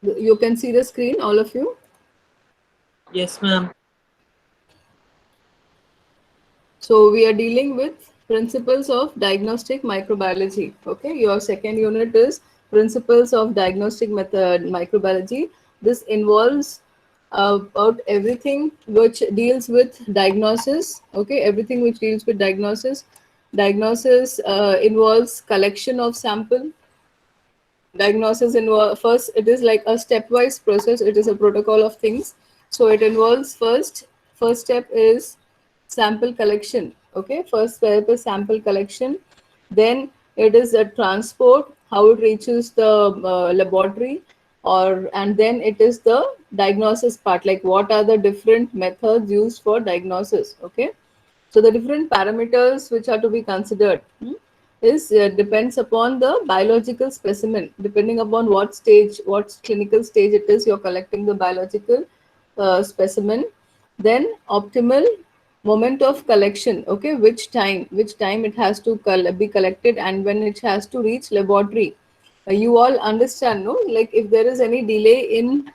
You can see the screen, all of you. Yes, ma'am. So we are dealing with principles of diagnostic microbiology. Okay, your second unit is principles of diagnostic method microbiology. This involves about everything which deals with diagnosis. Okay, everything which deals with diagnosis. Diagnosis involves collection of sample. Diagnosis involves first. It is like a stepwise process. It is a protocol of things. So it involves first step is sample collection. Okay, first step is sample collection. Then it is a transport, how it reaches the laboratory, or and then it is the diagnosis part, like what are the different methods used for diagnosis. Okay, so the different parameters which are to be considered is depends upon the biological specimen. Depending upon what stage, what clinical stage it is, you're collecting the biological specimen. Then optimal moment of collection. Okay, which time it has to be collected, and when it has to reach laboratory. You all understand, no? Like if there is any delay in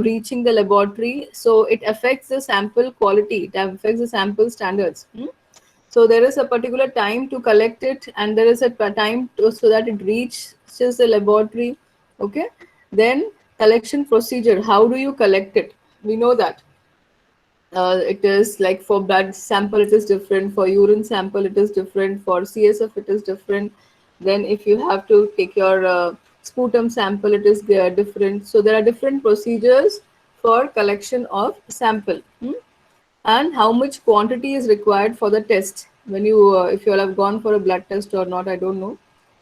reaching the laboratory, so it affects the sample quality, it affects the sample standards. So there is a particular time to collect it, and there is a time to, so that it reaches the laboratory. Okay, then collection procedure. How do you collect it? We know that it is like for blood sample it is different, for urine sample it is different, for CSF it is different. Then if you have to take your sputum sample, it is different. So there are different procedures for collection of sample. And how much quantity is required for the test when you if you all have gone for a blood test or not, I don't know,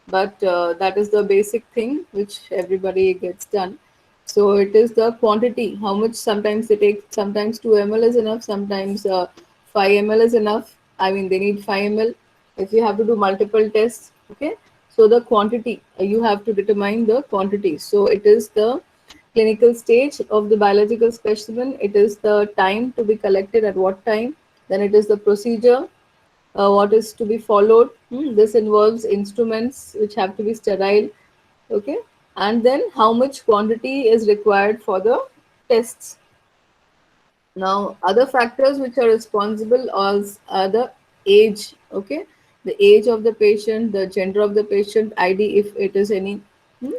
but that is the basic thing which everybody gets done. So it is the quantity, how much. Sometimes they take, sometimes 2 ml is enough, sometimes 5 ml is enough. I mean, they need 5 ml if you have to do multiple tests. Okay, so the quantity, you have to determine the quantity. So it is the clinical stage of the biological specimen, it is the time to be collected at what time, then it is the procedure, what is to be followed. This involves instruments which have to be sterile. Okay, and then how much quantity is required for the tests. Now, other factors which are responsible are the age. Okay, the age of the patient, the gender of the patient, ID if it is any. Hmm?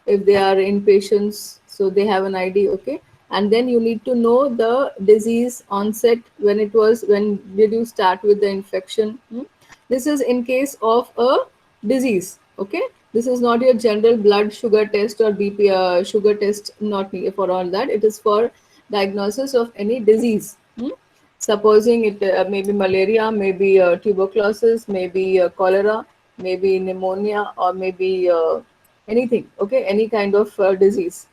If they are inpatients, so they have an ID. Okay, and then you need to know the disease onset, when it was, when did you start with the infection. This is in case of a disease. Okay, this is not your general blood sugar test or BP sugar test, not for all that. It is for diagnosis of any disease. Supposing it maybe malaria, maybe tuberculosis, maybe cholera, maybe pneumonia, or maybe anything. Okay, any kind of disease.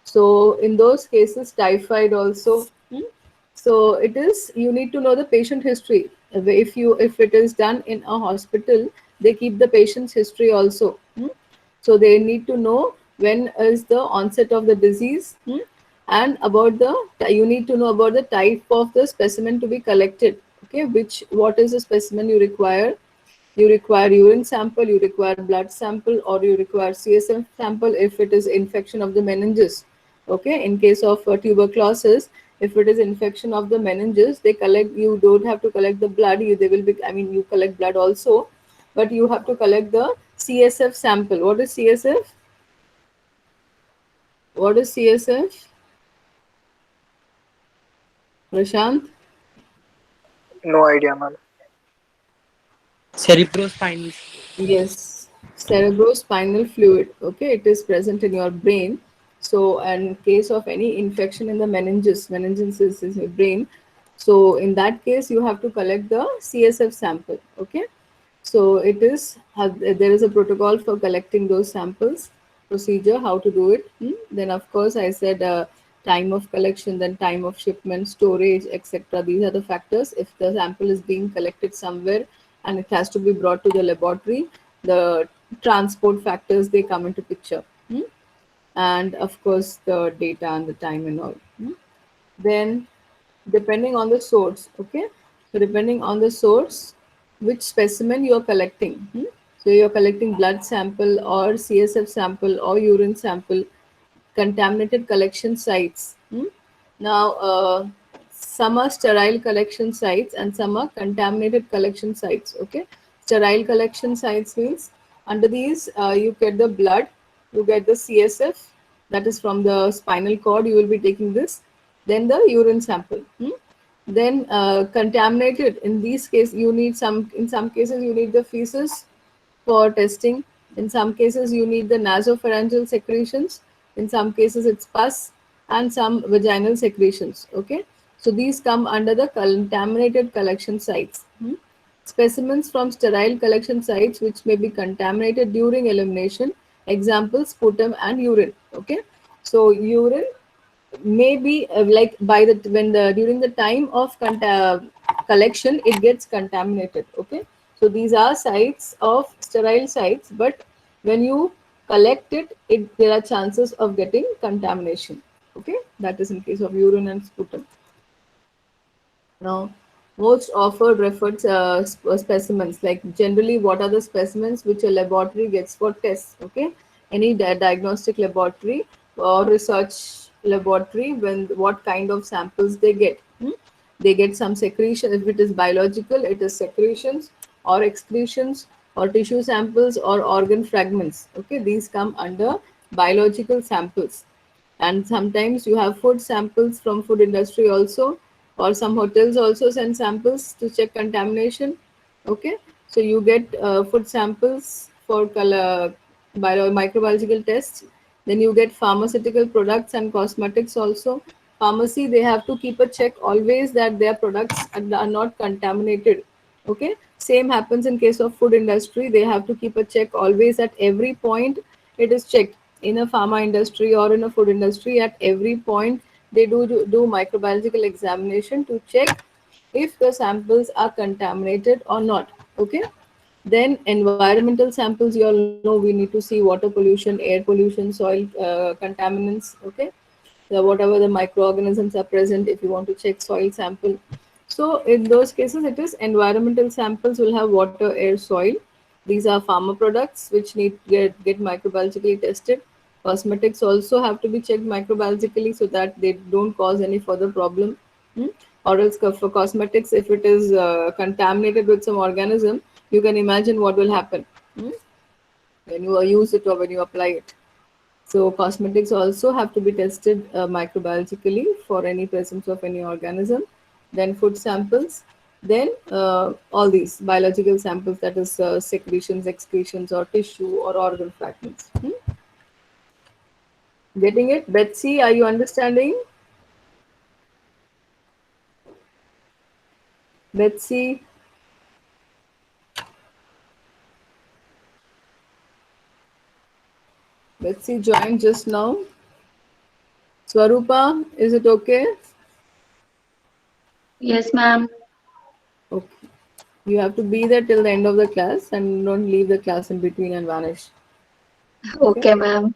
So in those cases, typhoid also. So it is, you need to know the patient history. If it is done in a hospital, they keep the patient's history also. So they need to know when is the onset of the disease. And about the, you need to know about the type of the specimen to be collected. Okay, which, what is the specimen you require. You require urine sample, you require blood sample, or you require CSF sample if it is infection of the meninges. Okay, in case of tuberculosis, if it is infection of the meninges, they collect, you don't have to collect the blood, you, they will be, I mean, you collect blood also, but you have to collect the CSF sample. What is CSF? What is CSF? Prashant? No idea, ma'am. Cerebrospinal fluid. Yes, cerebrospinal fluid. Okay, it is present in your brain. So, in case of any infection in the meninges is your brain. So, in that case, you have to collect the CSF sample. Okay, so it is there is a protocol for collecting those samples. Procedure, how to do it. Then, of course, I said time of collection, then time of shipment, storage, etc. These are the factors. If the sample is being collected somewhere and it has to be brought to the laboratory, the transport factors, they come into picture. And of course the data and the time and all. Then depending on the source. Okay, so depending on the source, which specimen you are collecting. So you're collecting blood sample or CSF sample or urine sample. contaminated collection sites. Now, some are sterile collection sites and some are contaminated collection sites. Okay, sterile collection sites means under these you get the blood, you get the CSF, that is from the spinal cord. You will be taking this, then the urine sample. Then contaminated. In these cases, you need some. In some cases, you need the feces for testing. In some cases, you need the nasopharyngeal secretions. In some cases, it's pus and some vaginal secretions. Okay, so these come under the contaminated collection sites. Specimens from sterile collection sites which may be contaminated during elimination. Examples: sputum and urine. Okay, so urine maybe like by the when the during the time of collection it gets contaminated. Okay, so these are sites of sterile sites, but when you collect it there are chances of getting contamination. Okay, that is in case of urine and sputum. Now, most often referred specimens, like generally what are the specimens which a laboratory gets for tests. Okay, any diagnostic laboratory or research laboratory, when what kind of samples they get. They get some secretion. If it is biological, it is secretions or excretions or tissue samples or organ fragments. Okay, these come under biological samples. And sometimes you have food samples from food industry also, or some hotels also send samples to check contamination. Okay, so you get food samples for color microbiological tests. Then you get pharmaceutical products and cosmetics also. Pharmacy, they have to keep a check always that their products are not contaminated. Okay, same happens in case of food industry. They have to keep a check always at every point. It is checked in a pharma industry or in a food industry. At every point they do microbiological examination to check if the samples are contaminated or not. Okay, then environmental samples, you all know we need to see water pollution, air pollution, soil contaminants. Okay, whatever the microorganisms are present, if you want to check soil sample. So in those cases, it is environmental samples will have water, air, soil. These are pharma products which need get microbiologically tested. Cosmetics also have to be checked microbiologically so that they don't cause any further problem. Hmm? Or else for cosmetics, if it is contaminated with some organism, you can imagine what will happen when you use it or when you apply it. So cosmetics also have to be tested microbiologically for any presence of any organism. Then food samples. Then all these biological samples, that is secretions, excretions, or tissue or organ fragments. Getting it, Betsy? Are you understanding, Betsy? Betsy joined just now. Swarupa, is it okay? Yes, ma'am. Okay. You have to be there till the end of the class and don't leave the class in between and vanish. Okay, ma'am.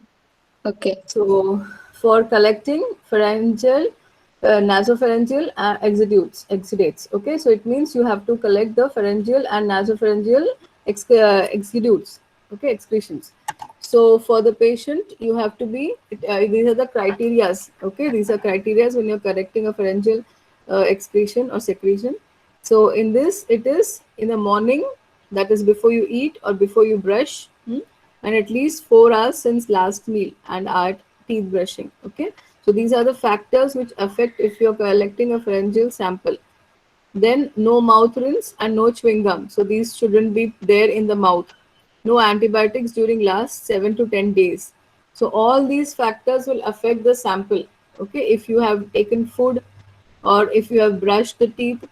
Okay. So for collecting pharyngeal, nasopharyngeal exudates. Okay, so it means you have to collect the pharyngeal and nasopharyngeal exudates. Okay, excretions. So for the patient, you have to be. These are the criterias. Okay, these are criterias when you're collecting a pharyngeal excretion or secretion. So in this, it is in the morning, that is before you eat or before you brush, and at least 4 hours since last meal and at teeth brushing. Okay, so these are the factors which affect if you're collecting a pharyngeal sample. Then no mouth rinse and no chewing gum. So these shouldn't be there in the mouth. No antibiotics during last 7 to 10 days. So all these factors will affect the sample. Okay, if you have taken food or if you have brushed the teeth,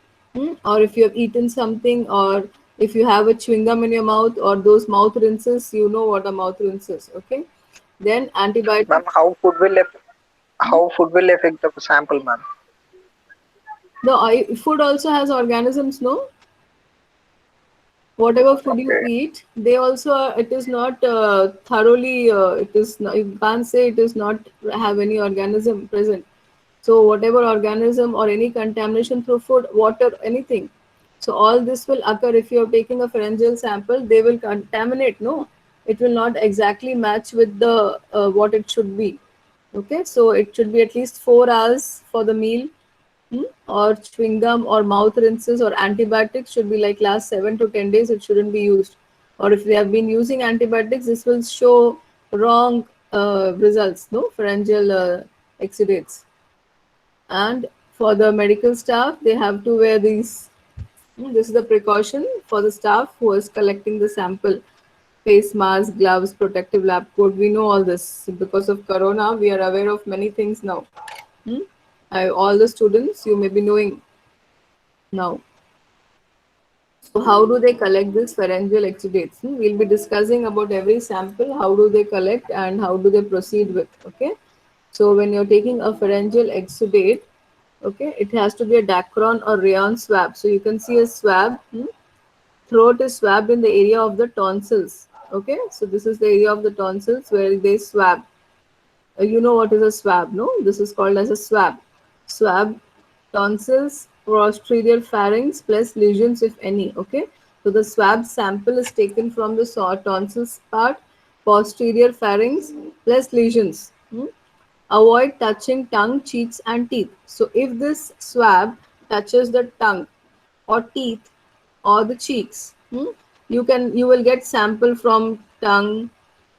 or if you have eaten something, or if you have a chewing gum in your mouth, or those mouth rinses, you know what are mouth rinses. Okay, then Ma'am, antibiotics. how food will affect the sample, ma'am? The food also has organisms, no? Whatever food you Okay. eat, they also it is not thoroughly. It is not, you can't say it is not have any organism present. So whatever organism or any contamination through food, water, anything. So all this will occur if you are taking a pharyngeal sample. They will contaminate. No, it will not exactly match with the what it should be. Okay, so it should be at least 4 hours for the meal. Or chewing gum or mouth rinses or antibiotics should be like last 7 to 10 days. It shouldn't be used. Or if they have been using antibiotics, this will show wrong results. No pharyngeal exudates. And for the medical staff, they have to wear these. This is the precaution for the staff who is collecting the sample: face mask, gloves, protective lab coat. We know all this because of corona. We are aware of many things now. All the students you may be knowing now. So how do they collect this pharyngeal exudates? We'll be discussing about every sample, how do they collect and how do they proceed with. Okay. So when you're taking a pharyngeal exudate, okay, it has to be a Dacron or rayon swab. So you can see a swab. Throat is swabbed in the area of the tonsils. Okay. So this is the area of the tonsils where they swab. You know what is a swab, no? This is called as a swab. Swab, tonsils, posterior pharynx plus lesions if any. Okay, so the swab sample is taken from the tonsils part, posterior pharynx plus lesions. Avoid touching tongue, cheeks and teeth. So if this swab touches the tongue or teeth or the cheeks, you will get sample from tongue,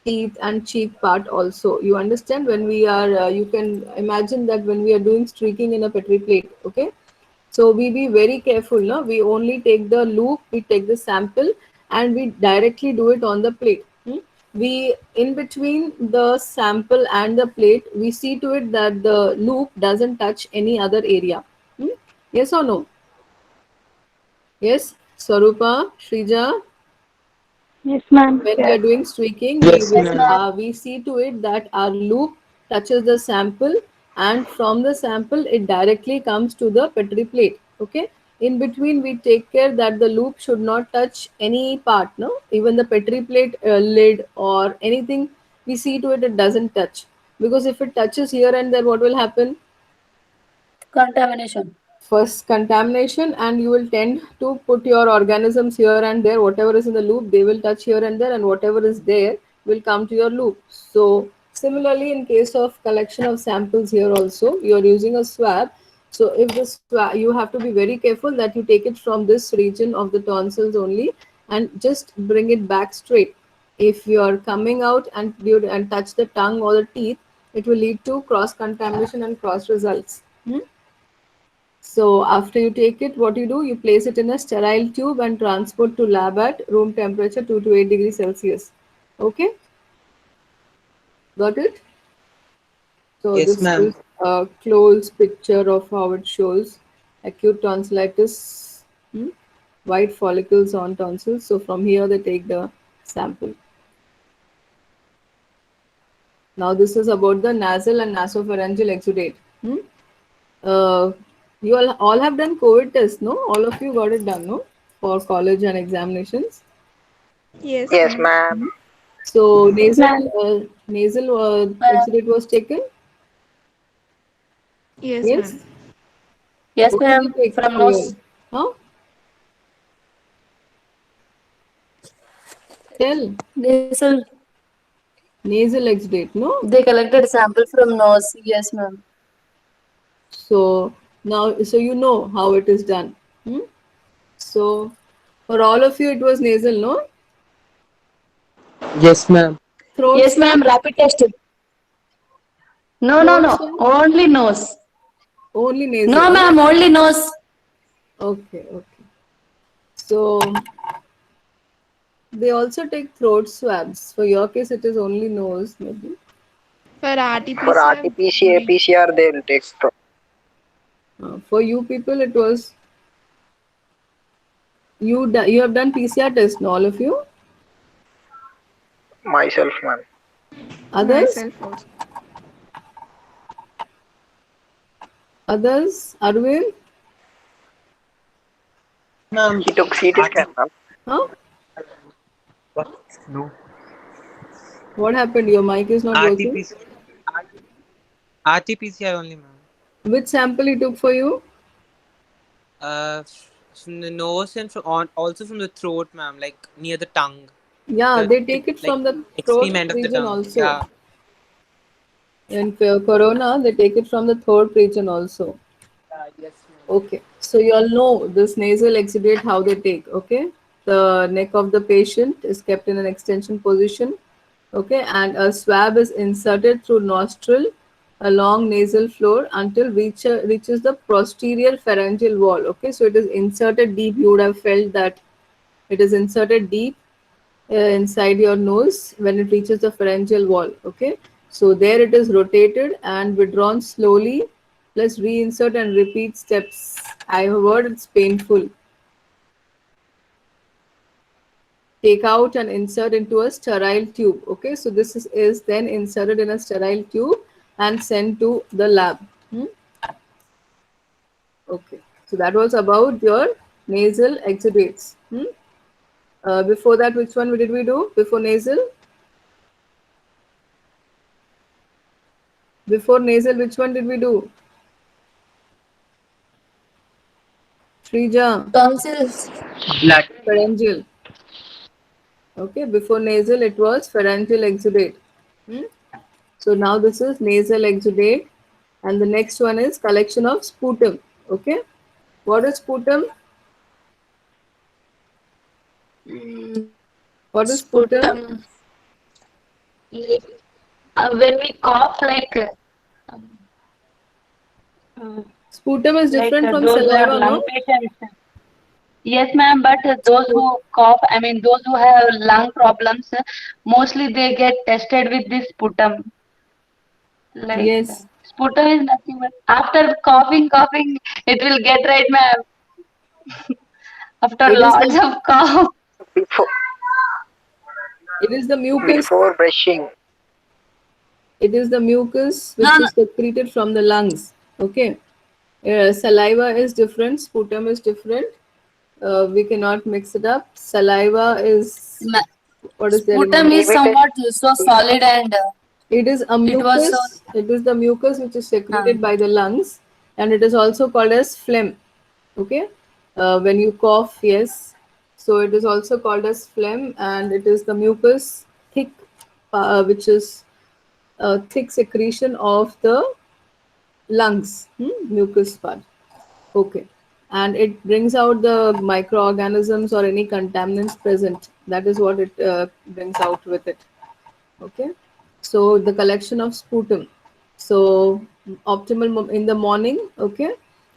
teeth and cheek part also. You understand? When we are you can imagine that when we are doing streaking in a petri plate. Okay, so we be very careful. No, we only take the loop, we take the sample and we directly do it on the plate. We, in between the sample and the plate, we see to it that the loop doesn't touch any other area. Yes or no? Yes, Swarupa, Shrija. Yes, ma'am. When we are doing streaking, Yes, ma'am. we see to it that our loop touches the sample, and from the sample it directly comes to the petri plate. Okay, in between we take care that the loop should not touch any part, no, even the petri plate lid or anything. We see to it doesn't touch, because if it touches here and there, what will happen? Contamination. First contamination, and you will tend to put your organisms here and there. Whatever is in the loop, they will touch here and there, and whatever is there will come to your loop. So similarly, in case of collection of samples, here also you are using a swab. So if the swab, you have to be very careful that you take it from this region of the tonsils only and just bring it back straight. If you are coming out and touch the tongue or the teeth, it will lead to cross contamination and cross results. So after you take it, what you do, you place it in a sterile tube and transport to lab at room temperature 2 to 8 degrees Celsius. Okay, got it? So Yes, this ma'am. is a close picture of how it shows acute tonsillitis, white follicles on tonsils. So from here they take the sample. Now this is about the nasal and nasopharyngeal exudate. Uh, you all have done COVID test, no? All of you got it done, no? For college and examinations. Yes, Yes, ma'am. ma'am. So Ma'am. nasal Ma'am. exudate was taken. Yes, Yes. ma'am. Yes, What did you ma'am. take From for your? nose. Huh? Tell. Nasal. Nasal exudate, no? They collected sample from nose. Yes, ma'am. So now, so you know how it is done. So for all of you, it was nasal, no? Yes, ma'am. Throat Yes, swab. ma'am. Rapid test. No, no, Throat no. swab. Only nose. Only nasal, No, no? ma'am. Only nose. Okay, okay. So they also take throat swabs. For your case, it is only nose, maybe. For For RT-PCR, RT-PCR, PCR, they'll take For you people, it was you have done PCR test, no, all of you. myself, ma'am. Others, myself also. Arvind, Ma'am. He took CT scan, ma'am. huh? What? No. What happened? Your mic is not working. RT-PCR only, ma'am. Which sample he took for you? From the nose and also from the throat, ma'am, like near the tongue. Yeah, The they take it like from the throat extreme end of the region tongue. also. Yeah. In corona, they take it from the throat region also. Yes, ma'am. Okay, so you all know this nasal exudate how they take. Okay, the neck of the patient is kept in an extension position. Okay, and a swab is inserted through nostril along nasal floor until reaches the posterior pharyngeal wall. Okay, so it is inserted deep. You would have felt that it is inserted deep inside your nose when it reaches the pharyngeal wall. Okay, so there it is rotated and withdrawn slowly, plus reinsert and repeat steps. I have heard it's painful. Take out and insert into a sterile tube. Okay, so this is then inserted in a sterile tube and sent to the lab. Okay, so that was about your nasal exudates. Before that, which one did we do before nasal? Before nasal, which one did we do? Shrija, Tonsils. Blood. pharyngeal. Okay, before nasal, it was pharyngeal exudate. Hmm? So now this is nasal exudate, and the next one is collection of sputum. Okay, what is sputum? Mm, What is sputum? Sputum. Like, when we cough, Sputum is different from those who are saliva, lung no? patients. Yes, ma'am, but those who cough, I mean, those who have lung problems, mostly they get tested with this sputum. Like, Yes, sputum is nothing but after coughing, it will get right, ma'am. After it is lots the of cough. Before it is the mucus. before brushing. It is the mucus No, which no, is secreted from the lungs. Okay, saliva is different. Sputum is different. We cannot mix it up. Saliva is ma- what is there in sputum India? is Limited. somewhat so solid and It is a it was so. mucus. It is the mucus which is Uh, secreted by the lungs, and it is also called as phlegm. Okay, when you cough, yes. So it is also called as phlegm, and it is the mucus thick, which is a thick secretion of the lungs, mucus part. Okay, and it brings out the microorganisms or any contaminants present. That is what it brings out with it. Okay, so the collection of sputum. So optimal in the morning. Okay,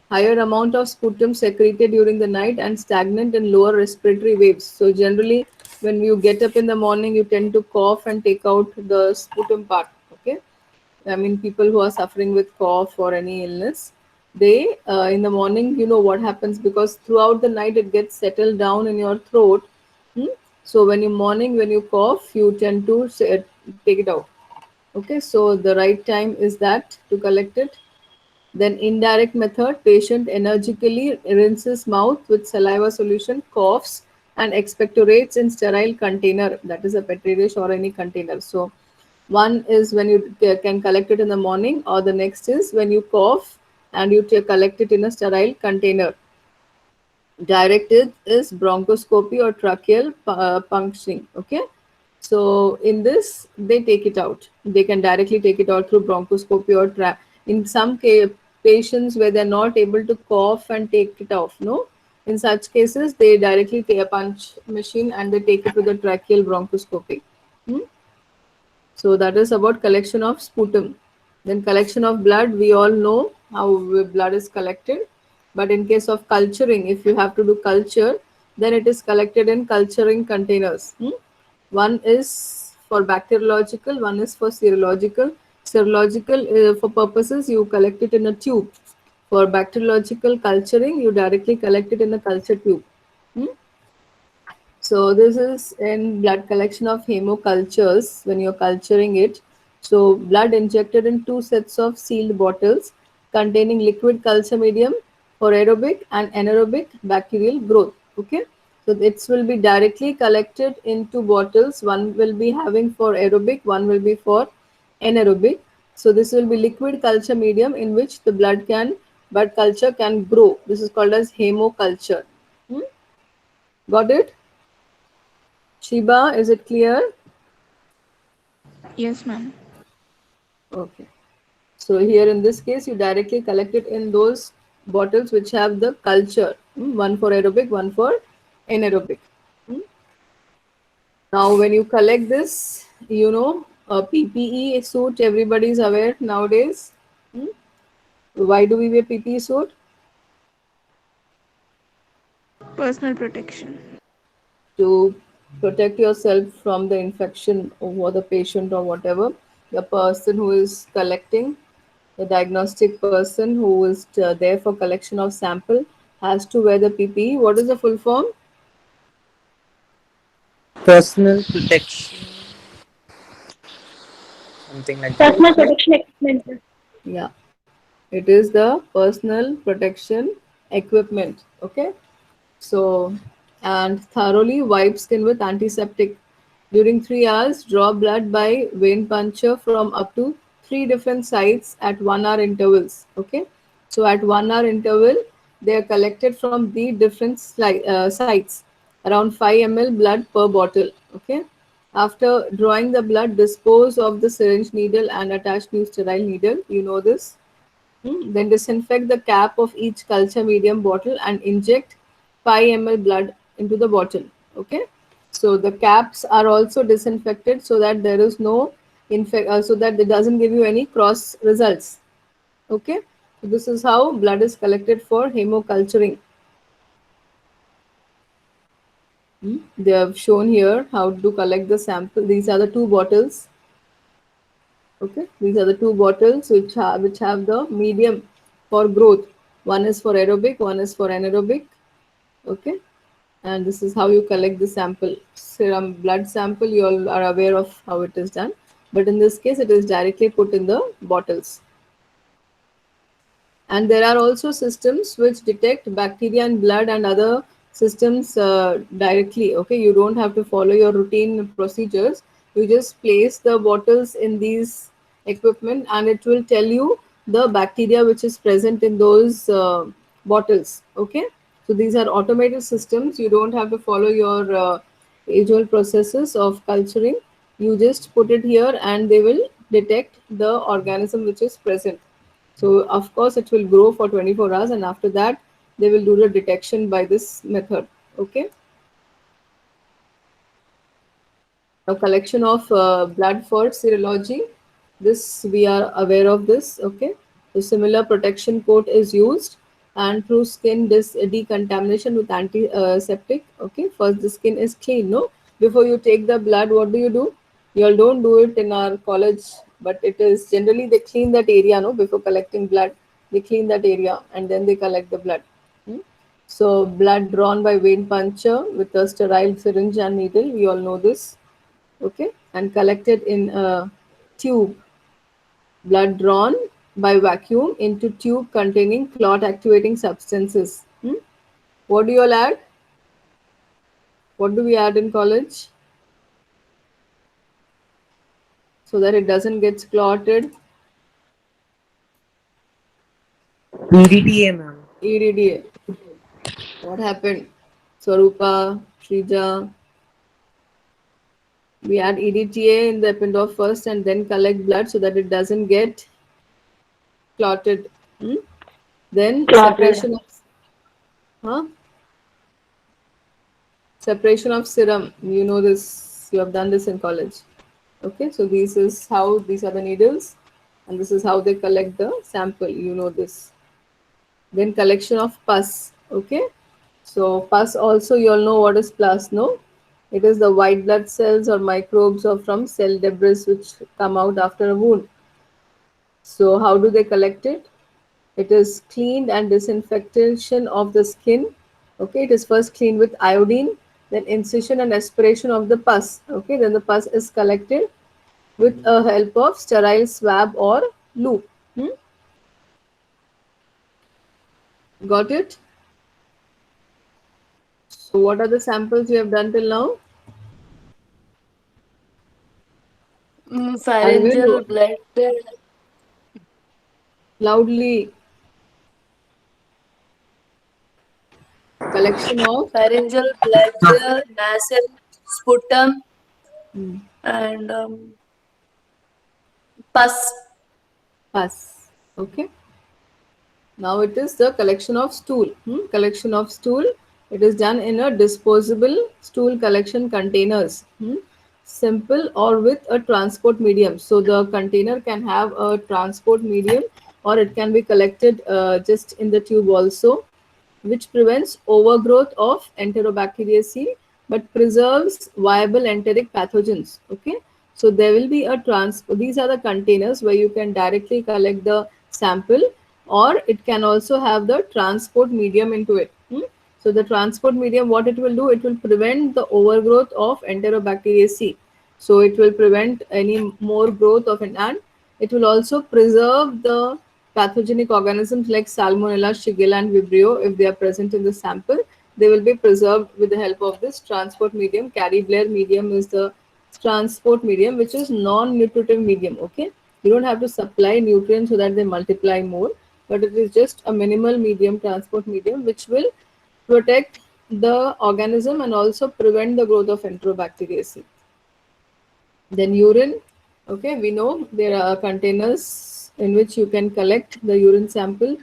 higher amount of sputum secreted during the night and stagnant in lower respiratory waves. So generally, when you get up in the morning, you tend to cough and take out the sputum part. Okay, I mean, people who are suffering with cough or any illness, they in the morning, you know what happens because throughout the night it gets settled down in your throat. Hmm? So when you morning, when you cough, you tend to take it out. Okay, so the right time is that to collect it. Then indirect method, patient energically rinses mouth with saliva solution, coughs and expectorates in sterile container, that is a petri dish or any container. So one is when you can collect it in the morning, or the next is when you cough and you collect it in a sterile container. Directed is bronchoscopy or tracheal puncturing. Okay, so in this they take it out. They can directly take it out through bronchoscopy or in some patients where they're not able to cough and take it off. No, in such cases they directly take a punch machine and they take it to the tracheal bronchoscopy. Hmm? So that is about collection of sputum. Then collection of blood, we all know how blood is collected. But in case of culturing, if you have to do culture, then it is collected in culturing containers. One is for bacteriological, one is for serological. Serological, for purposes, you collect it in a tube. For bacteriological culturing, you directly collect it in a culture tube. Hmm? So this is in blood collection of hemocultures when you're culturing it. So blood injected in two sets of sealed bottles containing liquid culture medium for aerobic and anaerobic bacterial growth. Okay. So it will be directly collected in two bottles. One will be having for aerobic, one will be for anaerobic. So this will be liquid culture medium in which the blood culture can grow. This is called as hemoculture. Hmm? Got it? Shiba, is it clear? Yes, ma'am. Okay. So here in this case, you directly collect it in those bottles which have the culture. One for aerobic, one for anaerobic. Mm. Now, when you collect this, a PPE suit, everybody is aware nowadays. Mm. Why do we wear PPE suit? Personal protection. To protect yourself from the infection or the patient or whatever. The person who is collecting, the diagnostic person who is there for collection of sample has to wear the PPE. What is the full form? Personal protection, something like that. Personal protection equipment. Yeah, it is the personal protection equipment. Okay. So, and thoroughly wipe skin with antiseptic. During 3 hours, draw blood by vein puncture from up to three different sites at 1 hour intervals. Okay, so at 1 hour interval, they are collected from the different sites, around 5 ml blood per bottle. Okay, after drawing the blood, dispose of the syringe needle and attach new sterile needle. You know this. Then disinfect the cap of each culture medium bottle and inject 5 ml blood into the bottle. Okay. So the caps are also disinfected so that there is no so that it doesn't give you any cross results. Okay. So this is how blood is collected for hemoculturing. They have shown here how to collect the sample. These are the two bottles. Okay, these are the two bottles which have the medium for growth. One is for aerobic, one is for anaerobic. Okay, and this is how you collect the sample. Serum blood sample, you all are aware of how it is done, but in this case, it is directly put in the bottles. And there are also systems which detect bacteria in blood and other systems directly. Okay, you don't have to follow your routine procedures. You just place the bottles in these equipment and it will tell you the bacteria which is present in those bottles. Okay, so these are automated systems. You don't have to follow your usual processes of culturing. You just put it here and they will detect the organism which is present. So of course it will grow for 24 hours and after that they will do the detection by this method. Okay. Now collection of blood for serology. This we are aware of this. Okay. So similar protection coat is used and through skin decontamination with antiseptic. Okay. First the skin is clean. No. Before you take the blood, what do? You all don't do it in our college, but it is generally they clean that area. No, before collecting blood, they clean that area and then they collect the blood. Hmm? So blood drawn by vein puncture with a sterile syringe and needle. We all know this. Okay, and collected in a tube. Blood drawn by vacuum into tube containing clot activating substances. What do you all add? What do we add in college? So that it doesn't get clotted. EDTA, ma'am. EDDA. What happened? Swarupa, Shrija. We add EDTA in the Eppendorf first and then collect blood so that it doesn't get clotted. Then Clotted. huh? Separation of serum. You know this. You have done this in college. Okay, so these are the needles, and this is how they collect the sample. You know this. Then collection of pus. Okay, so pus also you all know what is pus, no? It is the white blood cells or microbes or from cell debris which come out after a wound. So how do they collect it? It is cleaned and disinfection of the skin. Okay, it is first cleaned with iodine, then incision and aspiration of the pus. Okay, then the pus is collected with a help of sterile swab or loop. Got it? So what are the samples you have done till now? Pharyngeal Arvind, blood, loudly. Collection of pharyngeal blood, nasal, sputum, and pus. pus. Okay. Now it is the collection of stool. Collection of stool. It is done in a disposable stool collection containers. Simple or with a transport medium. So the container can have a transport medium, or it can be collected just in the tube also, which prevents overgrowth of Enterobacteriaceae but preserves viable enteric pathogens. Okay, so there will be a these are the containers where you can directly collect the sample, or it can also have the transport medium into it. So the transport medium, what it will do, it will prevent the overgrowth of Enterobacteriaceae. So it will prevent any more growth of an ant. It will also preserve the pathogenic organisms like Salmonella, Shigella, and Vibrio. If they are present in the sample, they will be preserved with the help of this transport medium. Carry-Blair medium is the transport medium, which is non-nutritive medium. Okay, you don't have to supply nutrients so that they multiply more, but it is just a minimal medium, transport medium, which will protect the organism and also prevent the growth of Enterobacteriaceae. Then urine. Okay, we know there are containers in which you can collect the urine sample.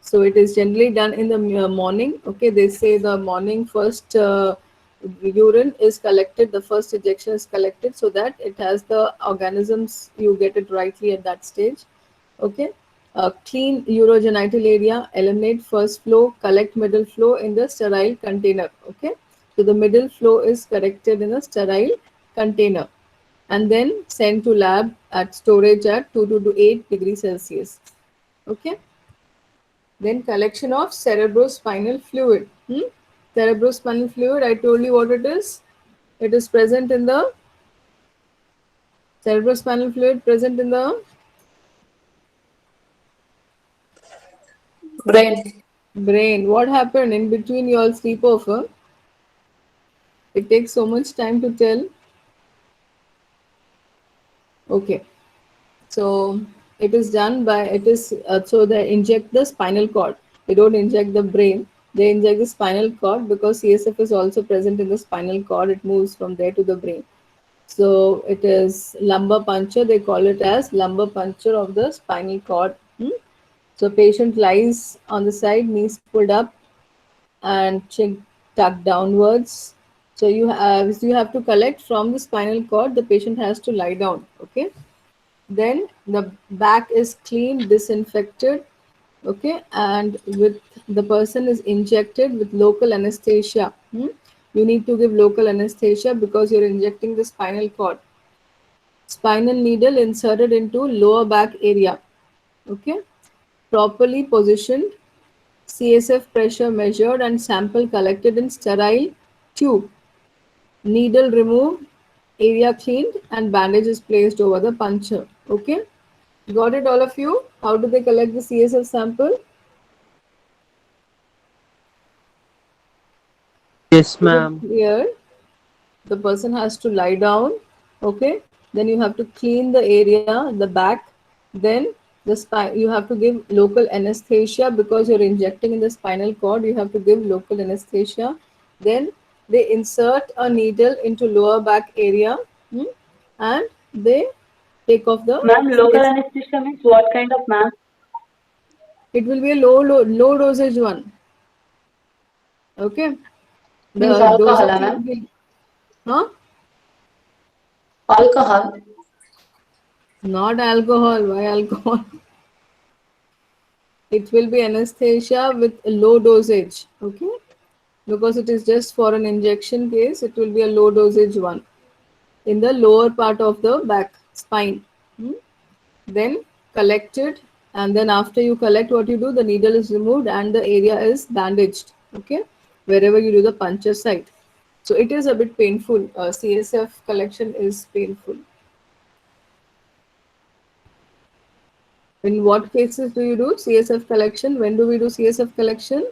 So it is generally done in the morning. Okay, they say the morning first urine is collected, the first ejection is collected so that it has the organisms, you get it rightly at that stage. Okay, clean urogenital area, eliminate first flow, collect middle flow in the sterile container. Okay, so the middle flow is collected in a sterile container and then sent to lab at storage at 2 to 8 degrees Celsius. Okay. Then collection of cerebrospinal fluid. Cerebrospinal fluid, I told you what it is. It is present in the cerebrospinal fluid present in the Brain. brain. What happened in between your sleepover? It takes so much time to tell. Okay. So it is done by so they inject the spinal cord. They don't inject the brain. They inject the spinal cord because CSF is also present in the spinal cord. It moves from there to the brain. So it is lumbar puncture. They call it as lumbar puncture of the spinal cord. So patient lies on the side, knees pulled up, and chin tucked downwards. So you have to collect from the spinal cord. The patient has to lie down. Okay. Then the back is cleaned, disinfected, okay, and with the person is injected with local anesthesia. You need to give local anesthesia because you're injecting the spinal cord. Spinal needle inserted into lower back area. Okay, properly positioned, CSF pressure measured, and sample collected in sterile tube. Needle removed, area cleaned, and bandage is placed over the puncture. Okay. Got it, all of you? How do they collect the CSF sample? Yes, Is it ma'am. clear? The person has to lie down. Okay. Then you have to clean the area, the back. Then the spine. You have to give local anesthesia because you're injecting in the spinal cord. You have to give local anesthesia. Then they insert a needle into lower back area, and they take off the Ma'am, local CSF. anesthesia means what kind of, ma'am? It will be a low dosage one. Okay. Means The alcohol, dosage will ma'am. be, huh? Alcohol. Not alcohol. Why alcohol? It will be anesthesia with a low dosage. Okay. Because it is just for an injection case, it will be a low dosage one in the lower part of the back spine. Then collected, and then after you collect, what you do, the needle is removed and the area is bandaged. Okay. Wherever you do the puncture site. So it is a bit painful. CSF collection is painful. In what cases do you do CSF collection? When do we do CSF collection?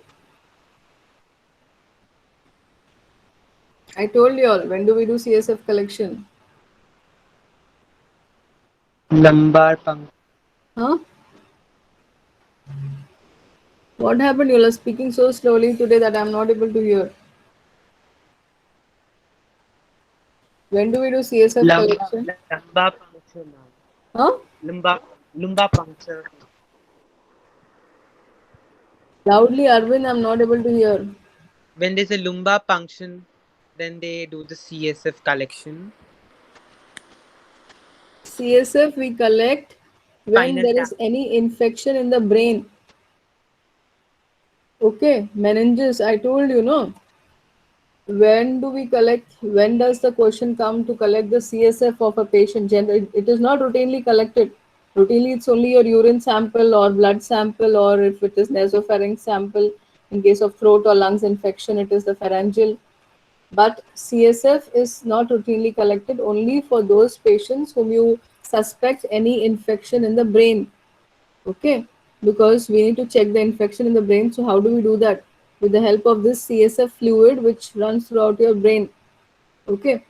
I told you all. When do we do CSF collection? Lumbar puncture. Huh? What happened? You are speaking so slowly today that I'm not able to hear. When do we do CSF collection? Lumbar puncture, ma'am. Huh? Lumbar puncture. Loudly, Arvind, I'm not able to hear. When there's a lumbar puncture, then they do the CSF collection. CSF we collect when Spinal there tap. is any infection in the brain. Okay, meninges, I told you, no? When do we collect? When does the question come to collect the CSF of a patient? It is not routinely collected. Routinely, it's only your urine sample or blood sample, or if it is nasopharynx sample. In case of throat or lungs infection, it is the pharyngeal. But CSF is not routinely collected, only for those patients whom you suspect any infection in the brain. Okay, because we need to check the infection in the brain. So how do we do that? With the help of this CSF fluid which runs throughout your brain. Okay,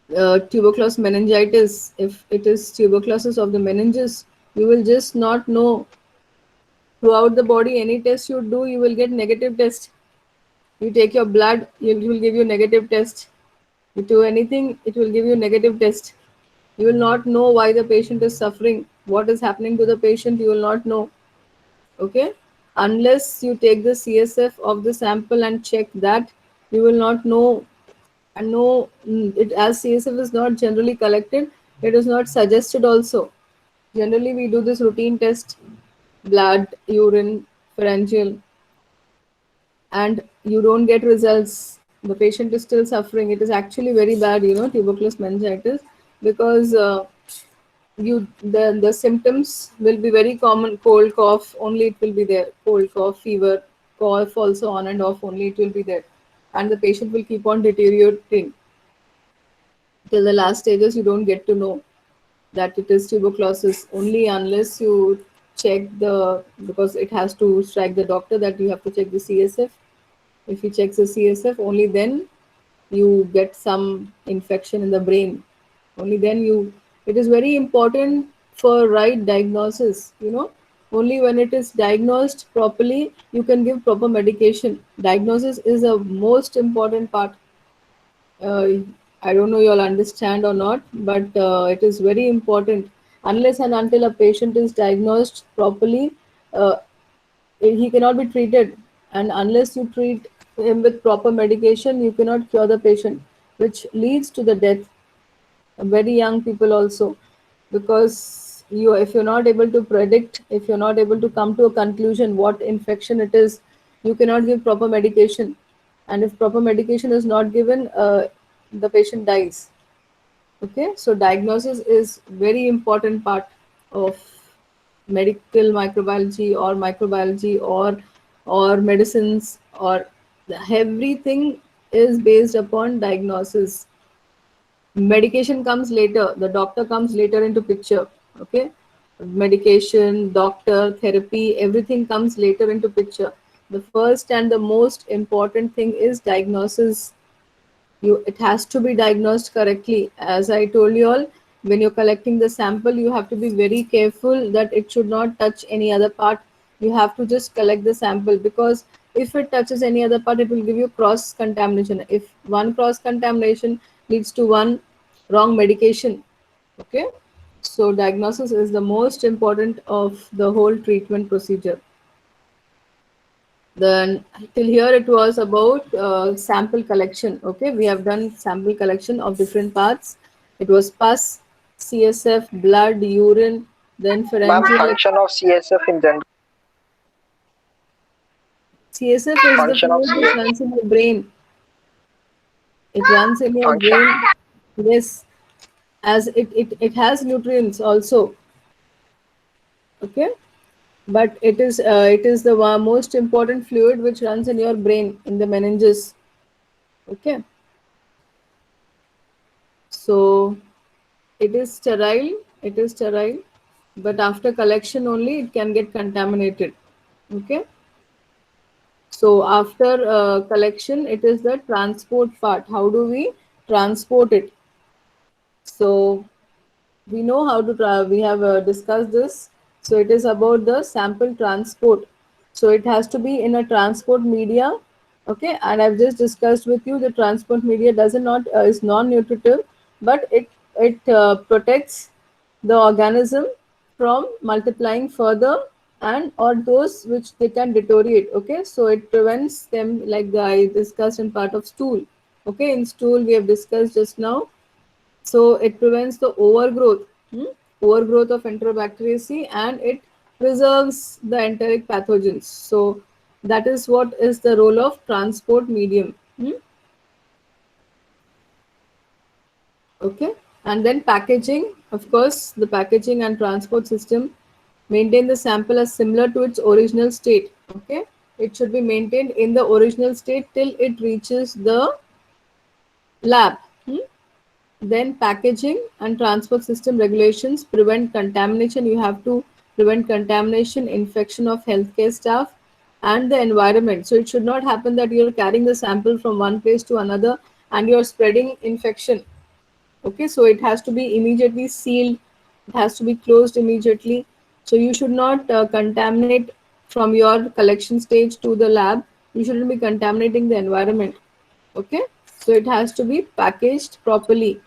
tuberculosis meningitis, if it is tuberculosis of the meninges, you will just not know. Throughout the body, any test you do, you will get negative test. You take your blood, it will give you negative test. You do anything, it will give you negative test. You will not know why the patient is suffering, what is happening to the patient, you will not know. Okay, unless you take the CSF of the sample and check that, you will not know. And no, it, as CSF is not generally collected, it is not suggested also. Generally we do this routine test, blood, urine, pharyngeal, and you don't get results. The patient is still suffering. It is actually very bad, tuberculosis meningitis, because the symptoms will be very common. Cold, cough, only it will be there. Cold, cough, fever, cough also on and off, only it will be there, and the patient will keep on deteriorating till the last stages. You don't get to know that it is tuberculosis only unless you check the, because it has to strike the doctor that you have to check the CSF. If he checks the CSF, only then you get some infection in the brain. Only then you, it is very important for right diagnosis, Only when it is diagnosed properly, you can give proper medication. Diagnosis is a most important part. uh, I don't know you'll understand or not, but it is very important. Unless and until a patient is diagnosed properly, uh, he cannot be treated. And unless you treat him with proper medication, you cannot cure the patient, which leads to the death. Very young people also, because you, if you're not able to predict, if you're not able to come to a conclusion what infection it is, you cannot give proper medication. And if proper medication is not given, the patient dies. Okay, so diagnosis is very important part of medical microbiology, or or medicines, or everything is based upon diagnosis. Medication comes later, the doctor comes later into picture. Okay, medication, doctor, therapy, everything comes later into picture. The first and the most important thing is diagnosis. It has to be diagnosed correctly. As I told you all, when you're collecting the sample, you have to be very careful that it should not touch any other part. You have to just collect the sample, because if it touches any other part, it will give you cross contamination. If one cross contamination leads to one wrong medication. Okay, so diagnosis is the most important of the whole treatment procedure. Then till here it was about sample collection. Okay, we have done sample collection of different parts. It was pus, CSF, blood, urine, then Ma'am, pharyngeal. function of CSF in general. CSF is the Function of fluid which CSF. runs in your brain. It runs in your Function. brain. Yes, as it has nutrients also. Okay, but it is the most important fluid which runs in your brain, in the meninges. Okay, so it is sterile, but after collection only it can get contaminated. Okay, so after collection, it is the transport part. How do we transport it? So we know how to we have discussed this. So it is about the sample transport. So it has to be in a transport media. Okay, and I've just discussed with you the transport media does not is non-nutritive, but it protects the organism from multiplying further and or those which they can deteriorate. Okay, so it prevents them, like I discussed in part of stool. Okay, in stool we have discussed just now. So it prevents the overgrowth, overgrowth of Enterobacteriaceae, and it preserves the enteric pathogens. So that is what is the role of transport medium. Okay, and then packaging. Of course, the packaging and transport system maintain the sample as similar to its original state. Okay, it should be maintained in the original state till it reaches the lab. Then packaging and transport system regulations prevent contamination. You have to prevent contamination, infection of healthcare staff and the environment. So it should not happen that you're carrying the sample from one place to another and you're spreading infection. Okay, so it has to be immediately sealed, it has to be closed immediately. So you should not contaminate from your collection stage to the lab. You shouldn't be contaminating the environment. Okay, so it has to be packaged properly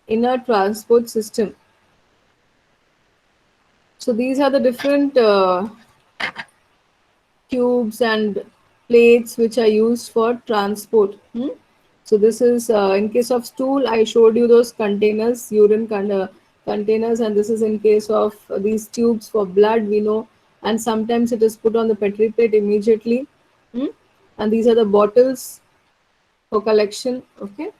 in a transport system. So these are the different tubes and plates which are used for transport. So this is in case of stool, I showed you those containers, containers, and this is in case of these tubes for blood, we know, and sometimes it is put on the Petri plate immediately. And these are the bottles for collection. Okay,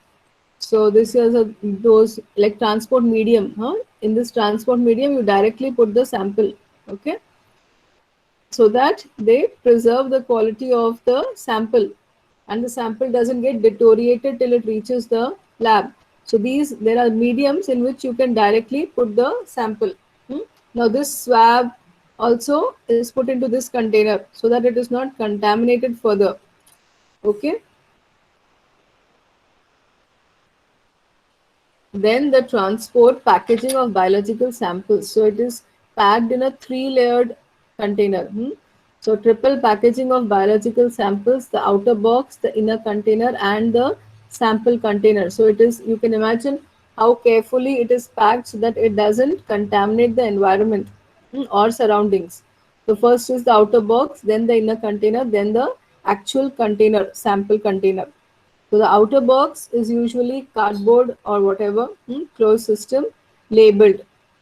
so this is those like transport medium. In this transport medium, you directly put the sample. Okay, so that they preserve the quality of the sample and the sample doesn't get deteriorated till it reaches the lab. So there are mediums in which you can directly put the sample. Now this swab also is put into this container so that it is not contaminated further. Okay. Then the transport packaging of biological samples. So it is packed in a 3-layered container. So triple packaging of biological samples, the outer box, the inner container, and the sample container. So it is, you can imagine how carefully it is packed so that it doesn't contaminate the environment or surroundings. So first is the outer box, then the inner container, then the actual container, sample container. So the outer box is usually cardboard or whatever, closed system, labeled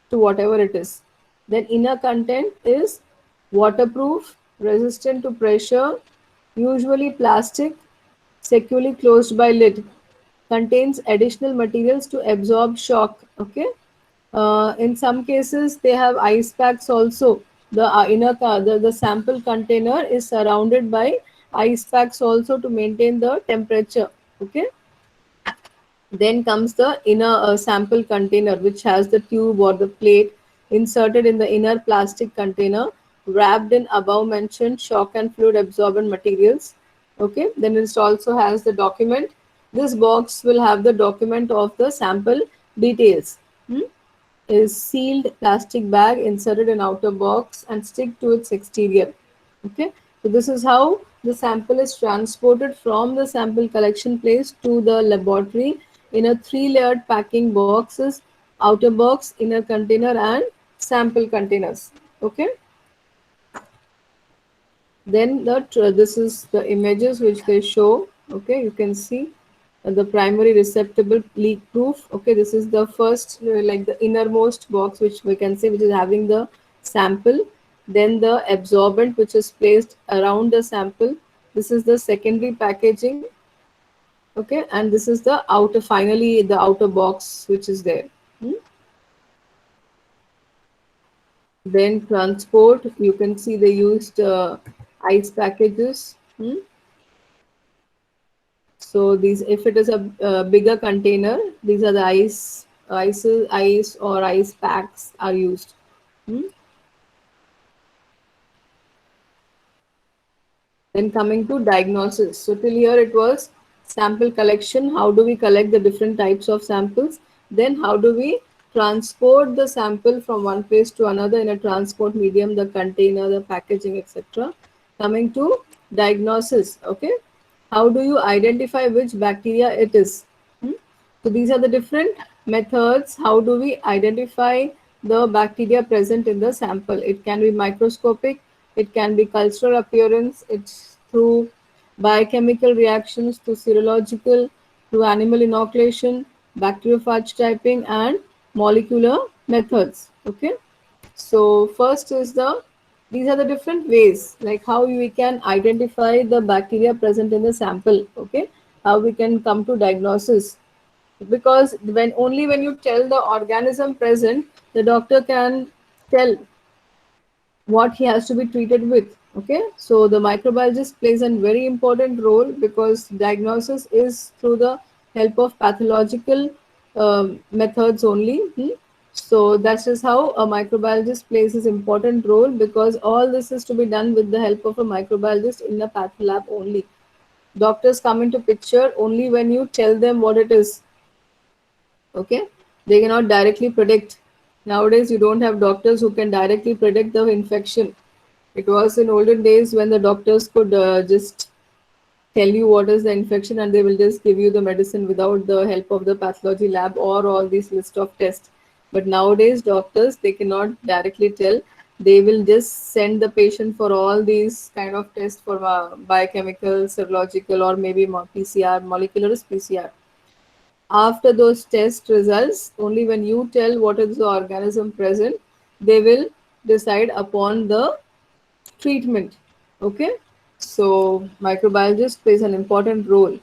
to whatever it is. Then inner content is waterproof, resistant to pressure, usually plastic, securely closed by lid. Contains additional materials to absorb shock. Okay. In some cases, they have ice packs also. The sample container is surrounded by ice packs also to maintain the temperature. Okay. Then comes the inner sample container, which has the tube or the plate inserted in the inner plastic container, wrapped in above mentioned shock and fluid absorbent materials. Okay. Then it also has the document. This box will have the document of the sample details. Is sealed plastic bag inserted in outer box and stick to its exterior. Okay, so this is how the sample is transported from the sample collection place to the laboratory in a 3-layered packing boxes, outer box, inner container, and sample containers. Okay, then this is the images which they show. Okay, you can see the primary receptacle leak proof. Okay, this is the first like the innermost box which we can see, which is having the sample, then the absorbent which is placed around the sample. This is the secondary packaging. Okay, and this is the outer, finally the outer box which is there. Then transport, you can see they used ice packages. So these, if it is a bigger container, these are the ice or ice packs are used. Then coming to diagnosis. So till here it was sample collection. How do we collect the different types of samples? Then how do we transport the sample from one place to another in a transport medium, the container, the packaging, etc. Coming to diagnosis. Okay. How do you identify which bacteria it is? So these are the different methods. How do we identify the bacteria present in the sample. It can be microscopic, it can be cultural appearance, it's through biochemical reactions, through serological, through animal inoculation, bacteriophage typing, and molecular methods. Okay, so first is these are the different ways like how we can identify the bacteria present in the sample. Okay, how we can come to diagnosis, because when you tell the organism present, the doctor can tell what he has to be treated with. Okay, so the microbiologist plays a very important role because diagnosis is through the help of pathological methods only. So that is how a microbiologist plays his important role, because all this is to be done with the help of a microbiologist in a path lab only. Doctors come into picture only when you tell them what it is. Okay, they cannot directly predict. Nowadays you don't have doctors who can directly predict the infection. It was in olden days when the doctors could just tell you what is the infection and they will just give you the medicine without the help of the pathology lab or all these list of tests. But nowadays doctors, they cannot directly tell. They will just send the patient for all these kind of tests for biochemical, serological, or maybe PCR, molecular is PCR. After those test results, only when you tell what is the organism present, they will decide upon the treatment. Okay, so microbiologist plays an important role.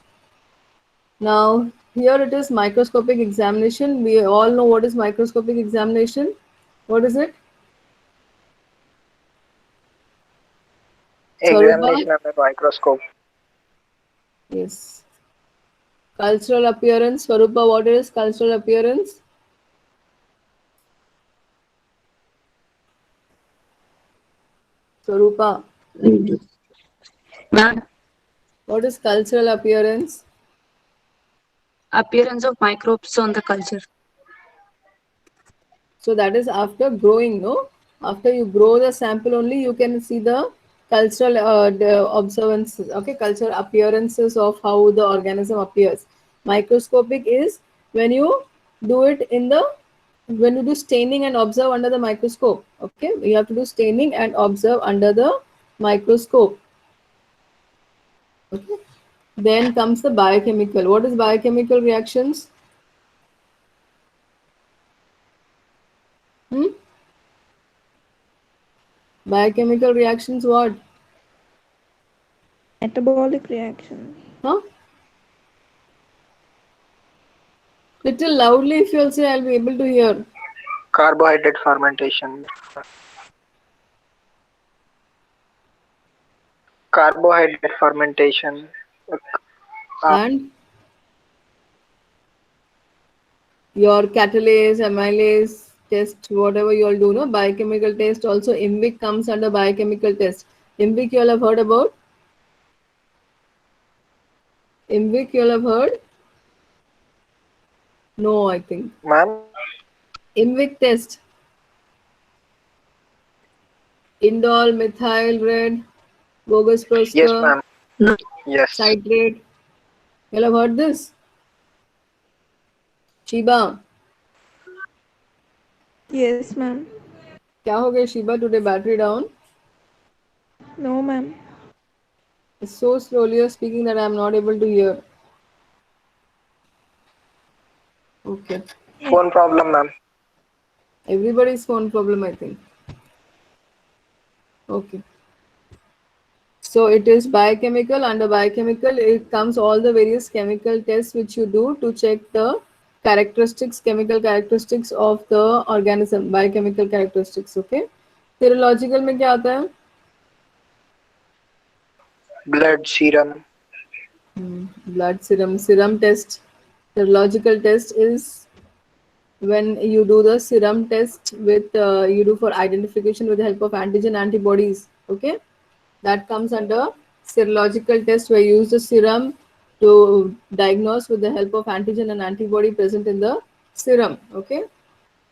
Now here it is microscopic examination. We all know what is microscopic examination. What is it? Swarupa? Examination under microscope. Yes. Cultural appearance. Swarupa, what is cultural appearance? Swarupa, Ma'am, what is cultural appearance? appearance of microbes on the culture. So that is after growing, no? After you grow the sample only, you can see the cultural the observances, okay, cultural appearances of how the organism appears. Microscopic is when you do it when you do staining and observe under the microscope. Okay, you have to do staining and observe under the microscope. Okay. Then comes the biochemical. What is biochemical reactions? Biochemical reactions, what? Metabolic reaction. Huh? Little loudly if you'll say, I'll be able to hear. Carbohydrate fermentation. Carbohydrate fermentation. And your catalase, amylase test, whatever you all do, no? Biochemical test. Also, IMVIC comes under biochemical test. IMVIC you all have heard about? IMVIC you all have heard? No, I think. Ma'am? IMVIC test. Indol, methyl, red, bogus Yes, Prosker, ma'am. No. Yes. citrate. You all have heard this? Shiba, Yes, ma'am. क्या हो गया Shiba today? Battery down? No, ma'am. It's so slowly you're speaking that I'm not able to hear. Okay. Phone problem, ma'am. Everybody's phone problem, I think. Okay. So it is biochemical. Under biochemical, it comes all the various chemical tests which you do to check the characteristics, chemical characteristics of the organism, biochemical characteristics. Okay. Serological में क्या आता है? Blood serum. Blood serum test. Serological test is when you do the serum test with you do for identification with the help of antigen antibodies. Okay, that comes under serological test where you use the serum to diagnose with the help of antigen and antibody present in the serum. Okay,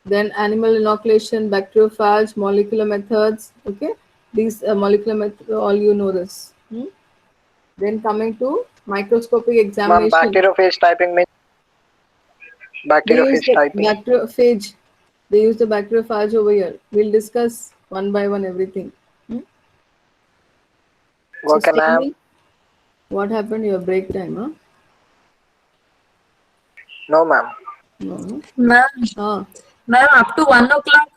then animal inoculation, bacteriophage, molecular methods. Okay, these molecular methods, all you know this. Then coming to microscopic Ma'am, examination. bacteriophage typing means They use bacteriophage the typing. bacteriophage. They use the bacteriophage over here. We'll discuss one by one everything. So Okay, ma'am. staining, what happened? Your break time, huh? No, ma'am. No. Ma'am, Ah, ma'am, up to 1 o'clock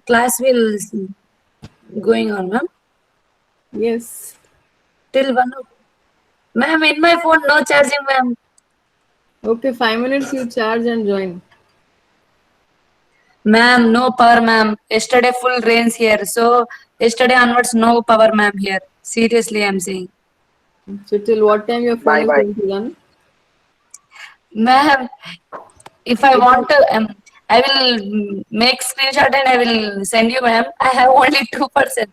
class will going on, ma'am. yes. Till 1 o'clock. Ma'am, in my phone no charging, ma'am. Okay, 5 minutes you charge and join. Ma'am, no power, ma'am. Yesterday full rains here, so yesterday onwards no power, ma'am. Here, seriously, I'm saying, So till what time your phone Bye is bye. going to run? ma'am. If I It want to, I will make screenshot and I will send you, ma'am. I have only 2%.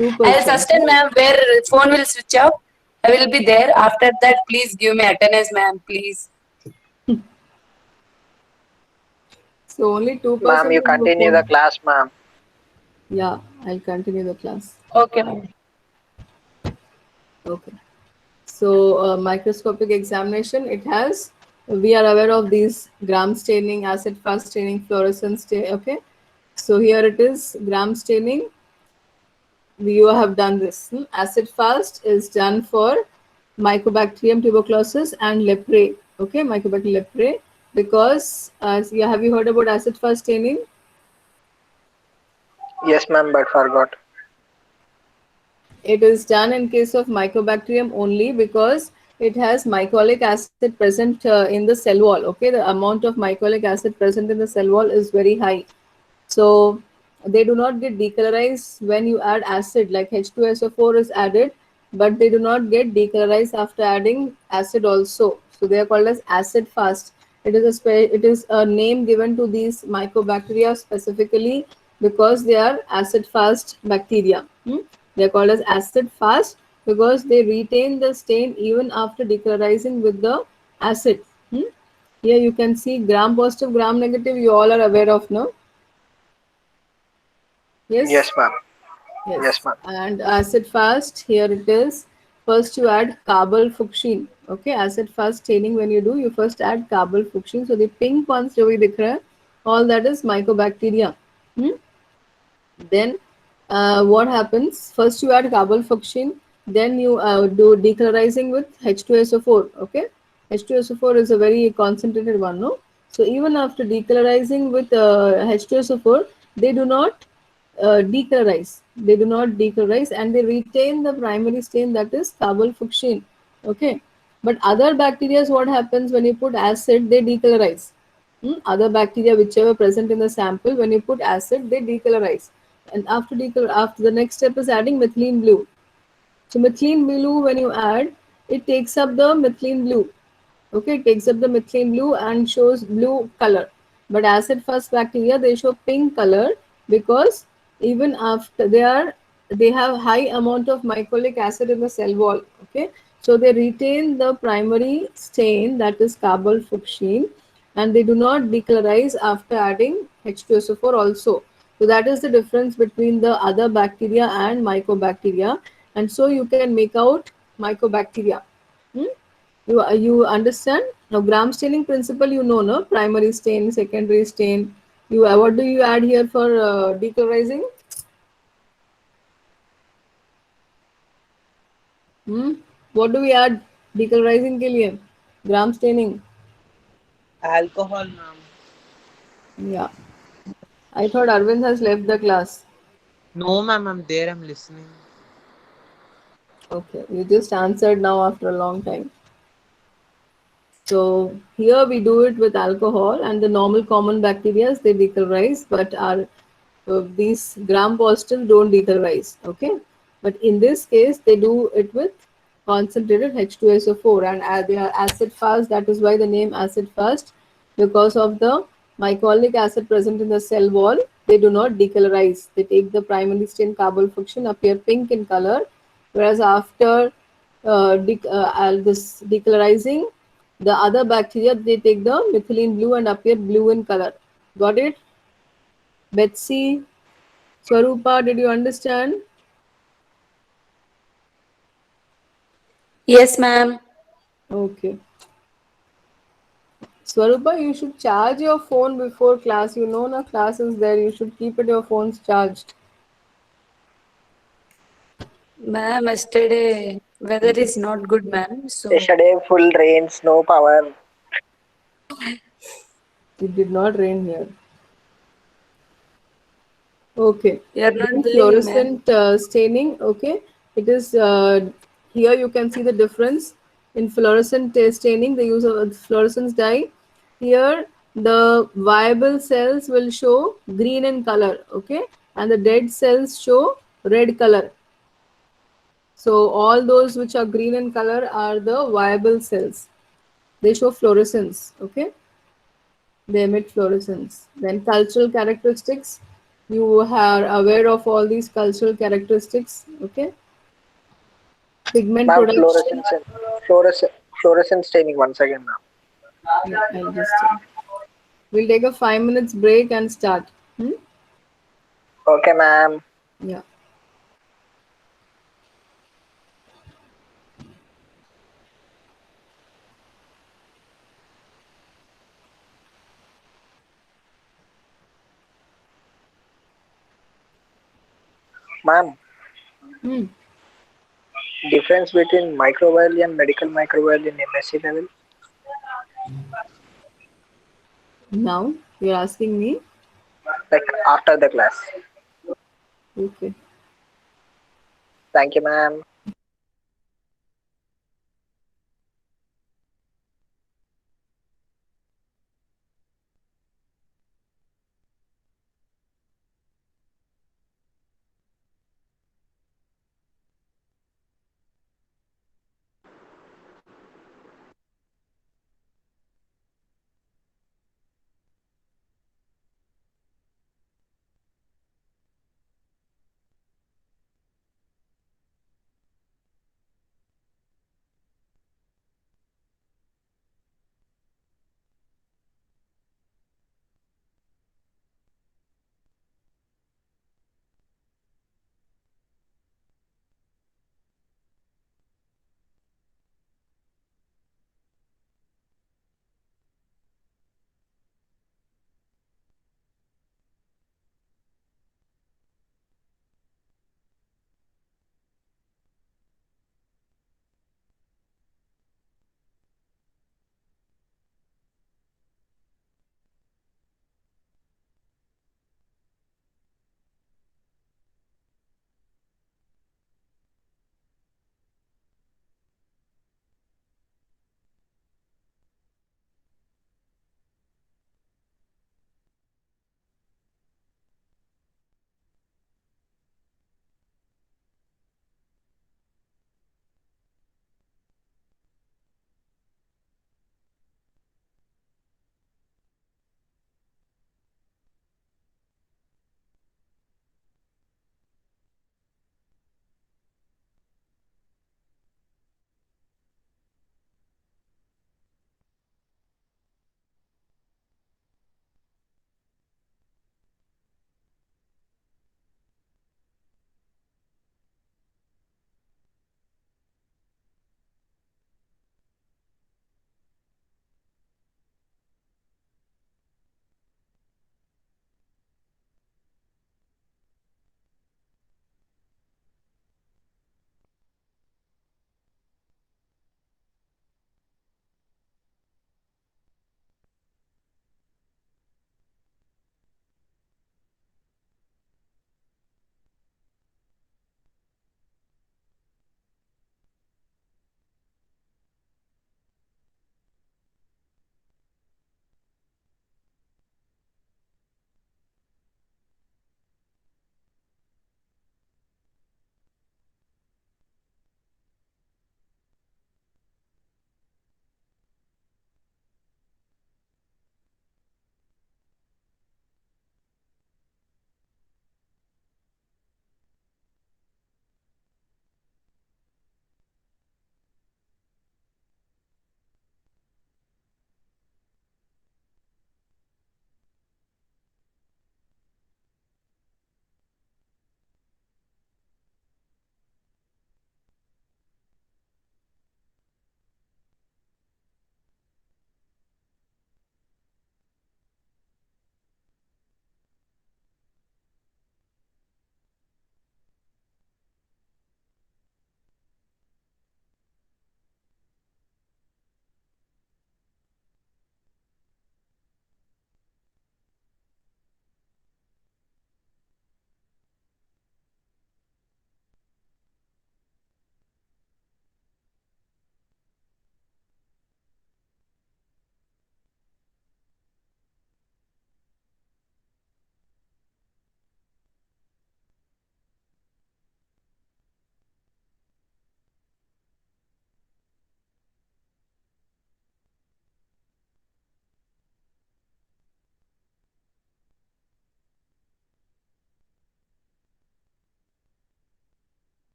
I'll 2%. sustain, ma'am. Where phone will switch off, I will be there. After that, please give me attendance, ma'am. Please. So only Ma'am, 2% you of your continue the phone. class, ma'am. Yeah, I'll continue the class. Okay, ma'am. Okay. So microscopic examination, it has, we are aware of these gram staining, acid fast staining, fluorescence staining. Okay. So here it is, gram staining. You have done this. Acid fast is done for Mycobacterium tuberculosis and leprae. Okay, Mycobacterium leprae. Because yeah, have you heard about acid fast staining? Yes, ma'am, but forgot. It is done in case of Mycobacterium only because it has mycolic acid present in the cell wall. Okay, the amount of mycolic acid present in the cell wall is very high. So they do not get decolorized when you add acid, like H2SO4 is added, but they do not get decolorized after adding acid also. So they are called as acid fast. It is a name given to these mycobacteria specifically because they are acid fast bacteria. They are called as acid fast because they retain the stain even after decolorizing with the acid. Here you can see gram positive, gram negative. You all are aware of, no? Yes, Yes, ma'am. Yes, yes. ma'am. And acid fast, here it is. First you add carbofuchsin. Okay, acid fast staining when you do, you first add carbofuchsin. So the pink ones जो भी दिख रहा है, all that is mycobacteria. Hmm? Then what happens? First you add carbofuchsin, then you do decolorizing with H2SO4. Okay, H2SO4 is a very concentrated one, no? So even after decolorizing with H2SO4, they do not decolorize. They do not decolorize and they retain the primary stain, that is carbofuchsin. Okay, but other bacteria, what happens when you put acid? They decolorize. Other bacteria whichever present in the sample, when you put acid, they decolorize. And after the next step is adding methylene blue. So methylene blue, when you add, it takes up the methylene blue. Okay, it takes up the methylene blue and shows blue color. But acid fast bacteria, they show pink color because even after they have high amount of mycolic acid in the cell wall. Okay, so they retain the primary stain, that is carbofuchsin, and they do not decolorize after adding H2SO4 also. So that is the difference between the other bacteria and mycobacteria, and so you can make out mycobacteria. Hmm? You understand now? Gram staining principle, you know, no? Primary stain, secondary stain. You what do you add here for decolorizing? Hmm? What do we add decolorizing के लिए? Gram staining. Alcohol, ma'am. Yeah. I thought Arvind has left the class. No, ma'am, I'm there. I'm listening. Okay. You just answered now after a long time. So here we do it with alcohol and the normal common bacteria, they decolorize, but our these gram positives don't decolorize. Okay, but in this case they do it with concentrated H2SO4 and they are acid fast. That is why the name acid fast, because of the mycolic acid present in the cell wall. They do not decolorize. They take the primary stain carbofuchsin, appear pink in color, whereas after this decolorizing, the other bacteria, they take the methylene blue and appear blue in color. Got it? Betsy, Swarupa, did you understand? Yes, ma'am. Okay. Swarupa, you should charge your phone before class. You know, na class is there. You should keep it your phones charged. Ma'am, yesterday weather is not good, ma'am. So Yesterday full rains, no power. It did not rain here. Okay. you are not Then believing, ma'am. fluorescent staining. Okay. It is here you can see the difference in fluorescent staining, the use of fluorescence dye. Here the viable cells will show green in color. Okay. And the dead cells show red color. So all those which are green in color are the viable cells. They show fluorescence. Okay. They emit fluorescence. Then cultural characteristics. You are aware of all these cultural characteristics. Okay. Pigment Ma'am, production. fluorescent staining once again, ma'am. Yeah, I'll just. We'll take a 5 minutes break and start. Hmm? Okay, ma'am. Yeah. Ma'am, Hmm. difference between microbiology and medical microbiology in MSc level? Now you're asking me. Like after the class. Okay. Thank you, ma'am.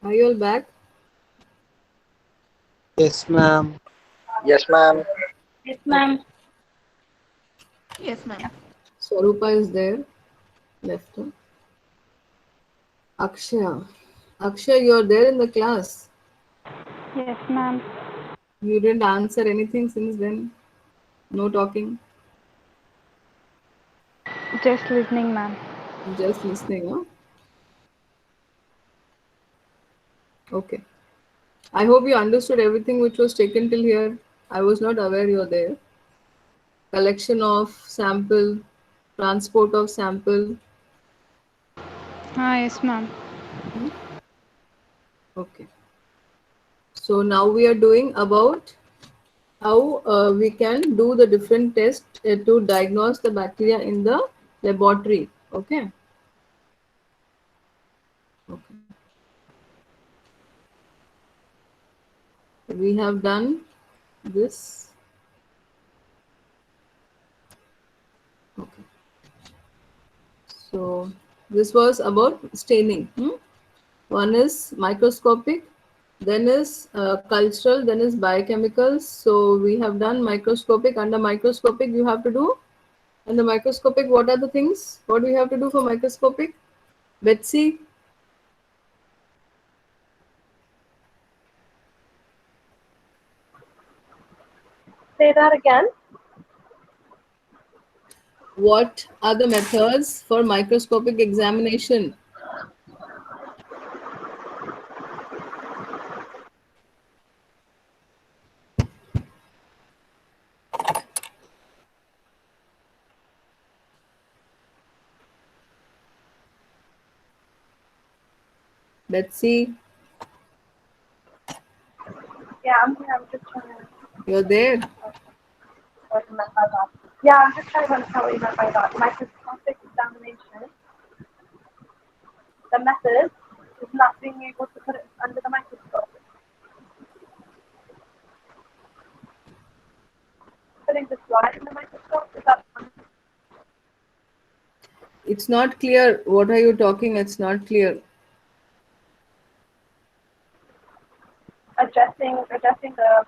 Are you all back? Yes, ma'am. Yes, ma'am. Yes, ma'am. Yes, ma'am. Swarupa is there. Left. Akshaya. Akshaya, you're there in the class. Yes, ma'am. You didn't answer anything since then. No talking. Just listening, ma'am. Just listening, huh? Okay. I hope you understood everything which was taken till here. I was not aware you're there. Collection of sample, transport of sample. Ah, yes, ma'am. Okay. So now we are doing about how we can do the different tests to diagnose the bacteria in the laboratory. Okay. Okay. We have done this. Okay. So this was about staining. One is microscopic, then is cultural, then is biochemicals. So we have done microscopic. Under microscopic, you have to do. And the microscopic, what are the things? What do we have to do for microscopic? Betsy, Say that again. what are the methods for microscopic examination? Betsy, Yeah, I'm here. I'm just trying to you're there. what you meant by that. Yeah, I'm just trying to understand what you meant by that. Microscopic examination. The method is not being able to put it under the microscope. Putting the slide in the microscope, is that It's not clear. What are you talking? It's not clear. adjusting the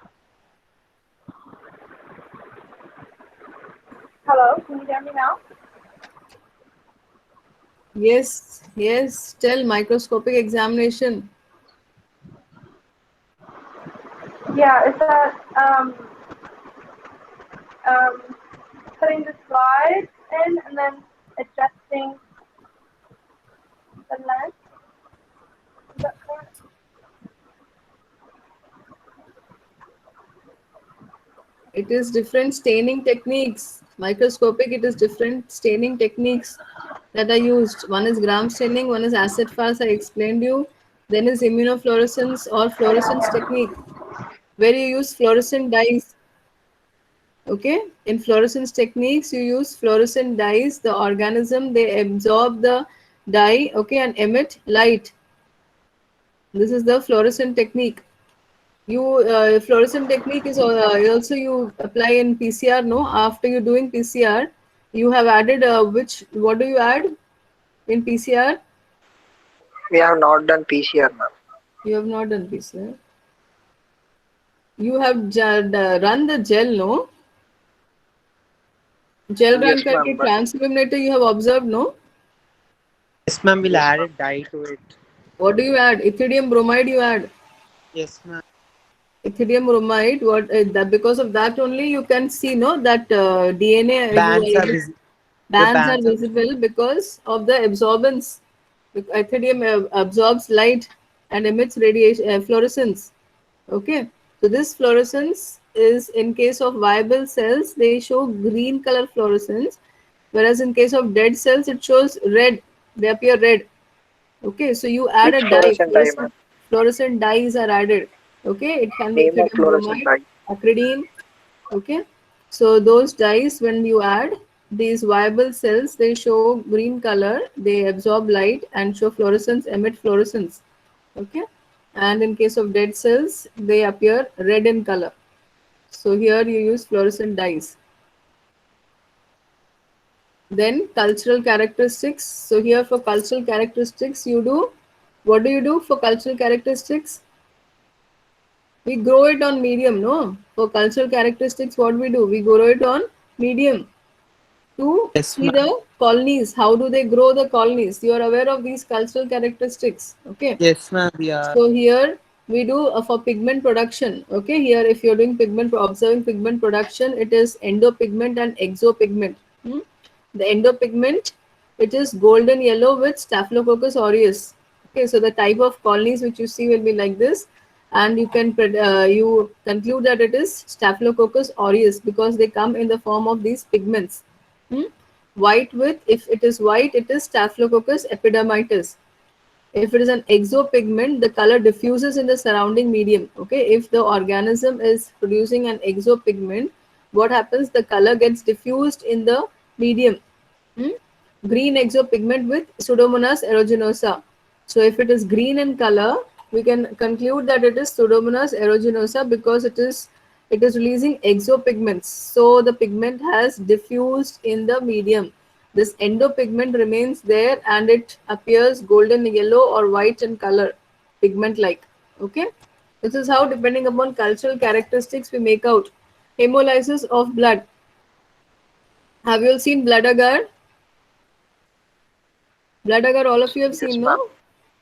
hello, can you hear me now? Yes, yes. Tell microscopic examination. Yeah, is that putting the slide in and then adjusting the lens? Is that correct? It is different staining techniques. Microscopic, it is different staining techniques that are used. One is gram staining, one is acid fast, I explained you. Then is immunofluorescence or fluorescence technique, where you use fluorescent dyes. Okay, in fluorescence techniques, you use fluorescent dyes. The organism, they absorb the dye, okay, and emit light. This is the fluorescent technique. You fluorescent technique is also you apply in PCR. No, after you doing PCR, you have added which? What do you add in PCR? We have not done PCR, ma'am. You have not done PCR. You have run the gel, no? Gel run Yes, करके ma'am. But transilluminator you have observed, no? Yes, ma'am. We'll yes, add a ma'am. dye to it. What do you add? Ethidium bromide you add. Yes, ma'am. Ethidium bromide. What that because of that only you can see, no, that DNA you Bands are are able. visible. The Bands are bands are visible because of the absorbance. Ethidium absorbs light and emits radiation, fluorescence. Okay, so this fluorescence is in case of viable cells, they show green color fluorescence, whereas in case of dead cells, it shows red. They appear red. Okay, so you add Which a dye, fluorescent dye, ma'am? fluorescent dyes are added. Okay, it can be Name of ethidium fluorescent bromide, dye. acridine. Okay, so those dyes, when you add these viable cells, they show green color, they absorb light and show fluorescence, emit fluorescence. Okay, and in case of dead cells, they appear red in color. So here you use fluorescent dyes. Then cultural characteristics. So here for cultural characteristics, you do What do you do for cultural characteristics? We grow it on medium, no? For cultural characteristics, what we do? We grow it on medium to Yes, see ma'am. the colonies. How do they grow the colonies? You are aware of these cultural characteristics, okay? Yes, ma'am. We are. So here we do for pigment production, okay? Here if you're doing observing pigment production, it is endopigment and exopigment. The endopigment, it is golden yellow with Staphylococcus aureus. Okay, so the type of colonies which you see will be like this, and you can you conclude that it is Staphylococcus aureus because they come in the form of these pigments. White with, if it is white, it is Staphylococcus epidermidis. If it is an exopigment, the color diffuses in the surrounding medium. Okay, if the organism is producing an exopigment, what happens? The color gets diffused in the medium. Green exopigment with Pseudomonas aeruginosa. So if it is green in color, we can conclude that it is Pseudomonas aeruginosa because it is releasing exopigments. So the pigment has diffused in the medium. This endopigment remains there and it appears golden yellow or white in color, pigment like. Okay, this is how, depending upon cultural characteristics, we make out hemolysis of blood. Have you all seen blood agar? Blood agar, all of you have Yes, seen, ma'am.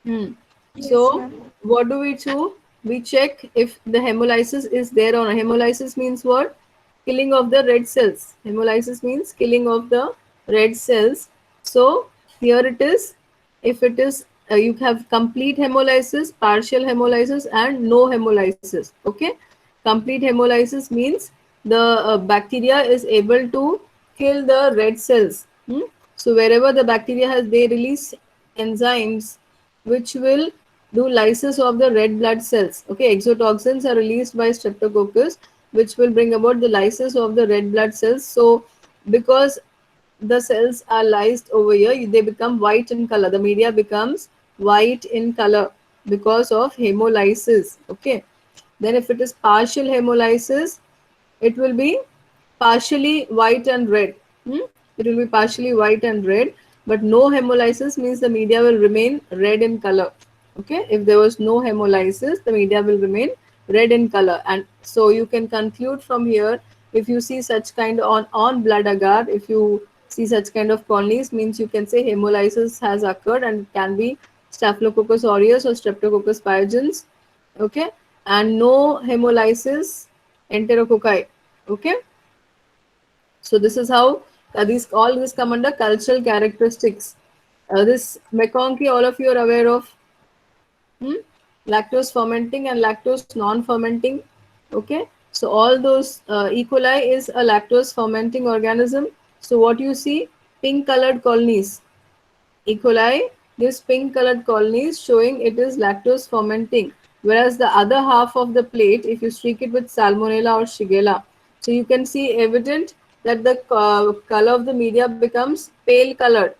no? Yes, So ma'am. what do we do? We check if the hemolysis is there or not. Hemolysis means what? Killing of the red cells. Hemolysis means killing of the red cells. So here it is. If it is, you have complete hemolysis, partial hemolysis, and no hemolysis. Okay, complete hemolysis means the bacteria is able to kill the red cells. So wherever the bacteria has, they release enzymes which will do lysis of the red blood cells. Okay, exotoxins are released by Streptococcus, which will bring about the lysis of the red blood cells. So because the cells are lysed over here, they become white in color. The media becomes white in color because of hemolysis. Okay, then if it is partial hemolysis, it will be partially white and red. It will be partially white and red, but no hemolysis means the media will remain red in color. Okay, if there was no hemolysis, the media will remain red in color. And so you can conclude from here, if you see such kind on blood agar, if you see such kind of colonies, means you can say hemolysis has occurred, and it can be Staphylococcus aureus or Streptococcus pyogenes. Okay, and no hemolysis, enterococci. Okay, so this is how these all these come under cultural characteristics. This McConkey, all of you are aware of. Lactose fermenting and lactose non-fermenting. Okay, so all those E. coli is a lactose fermenting organism. So what you see, pink colored colonies. E. coli gives pink colored colonies showing it is lactose fermenting, whereas the other half of the plate, if you streak it with Salmonella or Shigella, so you can see evident that the color of the media becomes pale colored.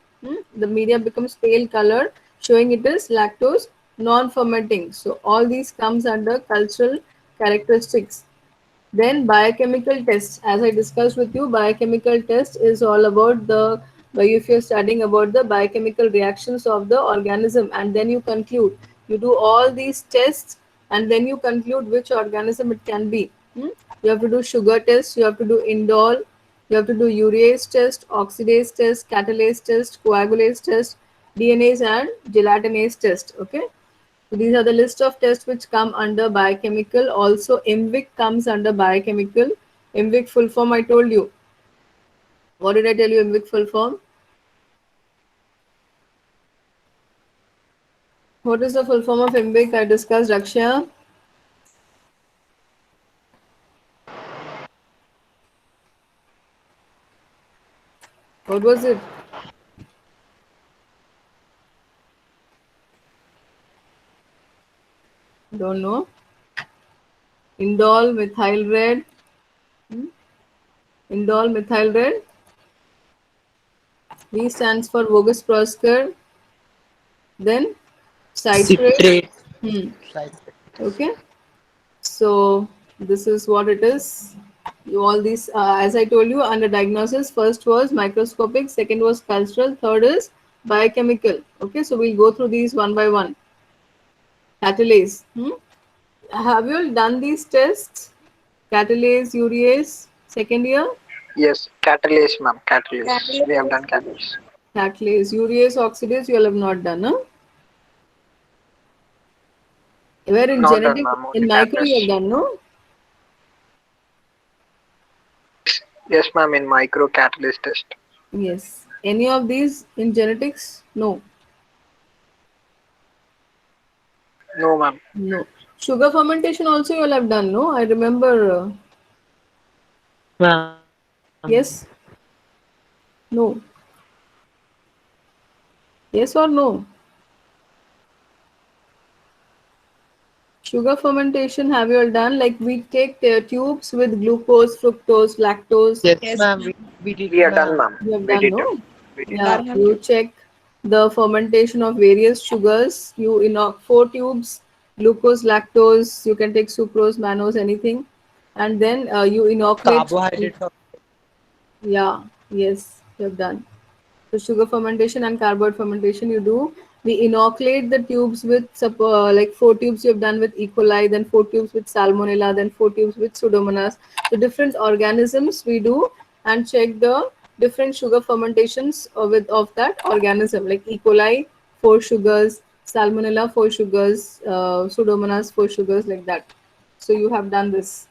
The media becomes pale colored, showing it is lactose non-fermenting. So all these comes under cultural characteristics. Then biochemical tests, as I discussed with you, biochemical test is all about the, if you're studying about the biochemical reactions of the organism, and then you conclude, you do all these tests and then you conclude which organism it can be. You have to do sugar test, you have to do indole, you have to do urease test, oxidase test, catalase test, coagulase test, DNase and gelatinase test. Okay, so these are the list of tests which come under biochemical. Also, MVIC comes under biochemical. MVIC full form I told you. What did I tell you, MVIC full form? What is the full form of MVIC? I discussed, Akshaya. What was it? Don't know. Indole methyl red. Indole methyl red. V stands for Vogus Prosker. Then citrate. Citrate. Okay. So this is what it is. You all these, as I told you, under diagnosis, first was microscopic, second was cultural, third is biochemical. Okay, so we'll go through these one by one. Catalase. Have you all done these tests? Catalase, urease, second year? Yes, catalase, ma'am. Catalase. We have done catalase. Catalase, urease, oxidase, you all have not done, huh? Where in Not done, genetic, ma'am. in Only micro you have catalase. done, no? Yes, ma'am. In micro catalase test. Yes. Any of these in genetics? No. No, ma'am. No. Sugar fermentation also you all have done, no? I remember. Ma'am. Yes? No. Yes or no? Sugar fermentation have you all done? Like we take tubes with glucose, fructose, lactose. Yes, ma'am. We did, We have done, ma'am. ma'am. You have We done, did. no? We did. Yeah, I have you to. check the fermentation of various sugars. You inoc 4 tubes, glucose, lactose. You can take sucrose, mannose, anything, and then you inoculate. Carbohydrates. Yeah, yes, you have done. So sugar fermentation and carbohydrate fermentation you do. We inoculate the tubes with like 4 tubes you have done with E. coli, then 4 tubes with salmonella, then 4 tubes with pseudomonas. So different organisms we do and check the different sugar fermentations with of that organism, like E. coli 4 sugars, salmonella 4 sugars, pseudomonas 4 sugars, like that. So you have done this.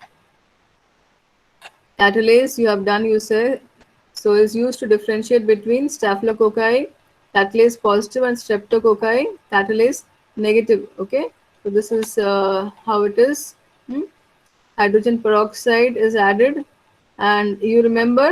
Catalase you have done, you say, so is used to differentiate between staphylococci, catalase positive, and streptococci, catalase negative. Okay, so this is how it is. Hydrogen peroxide is added, and you remember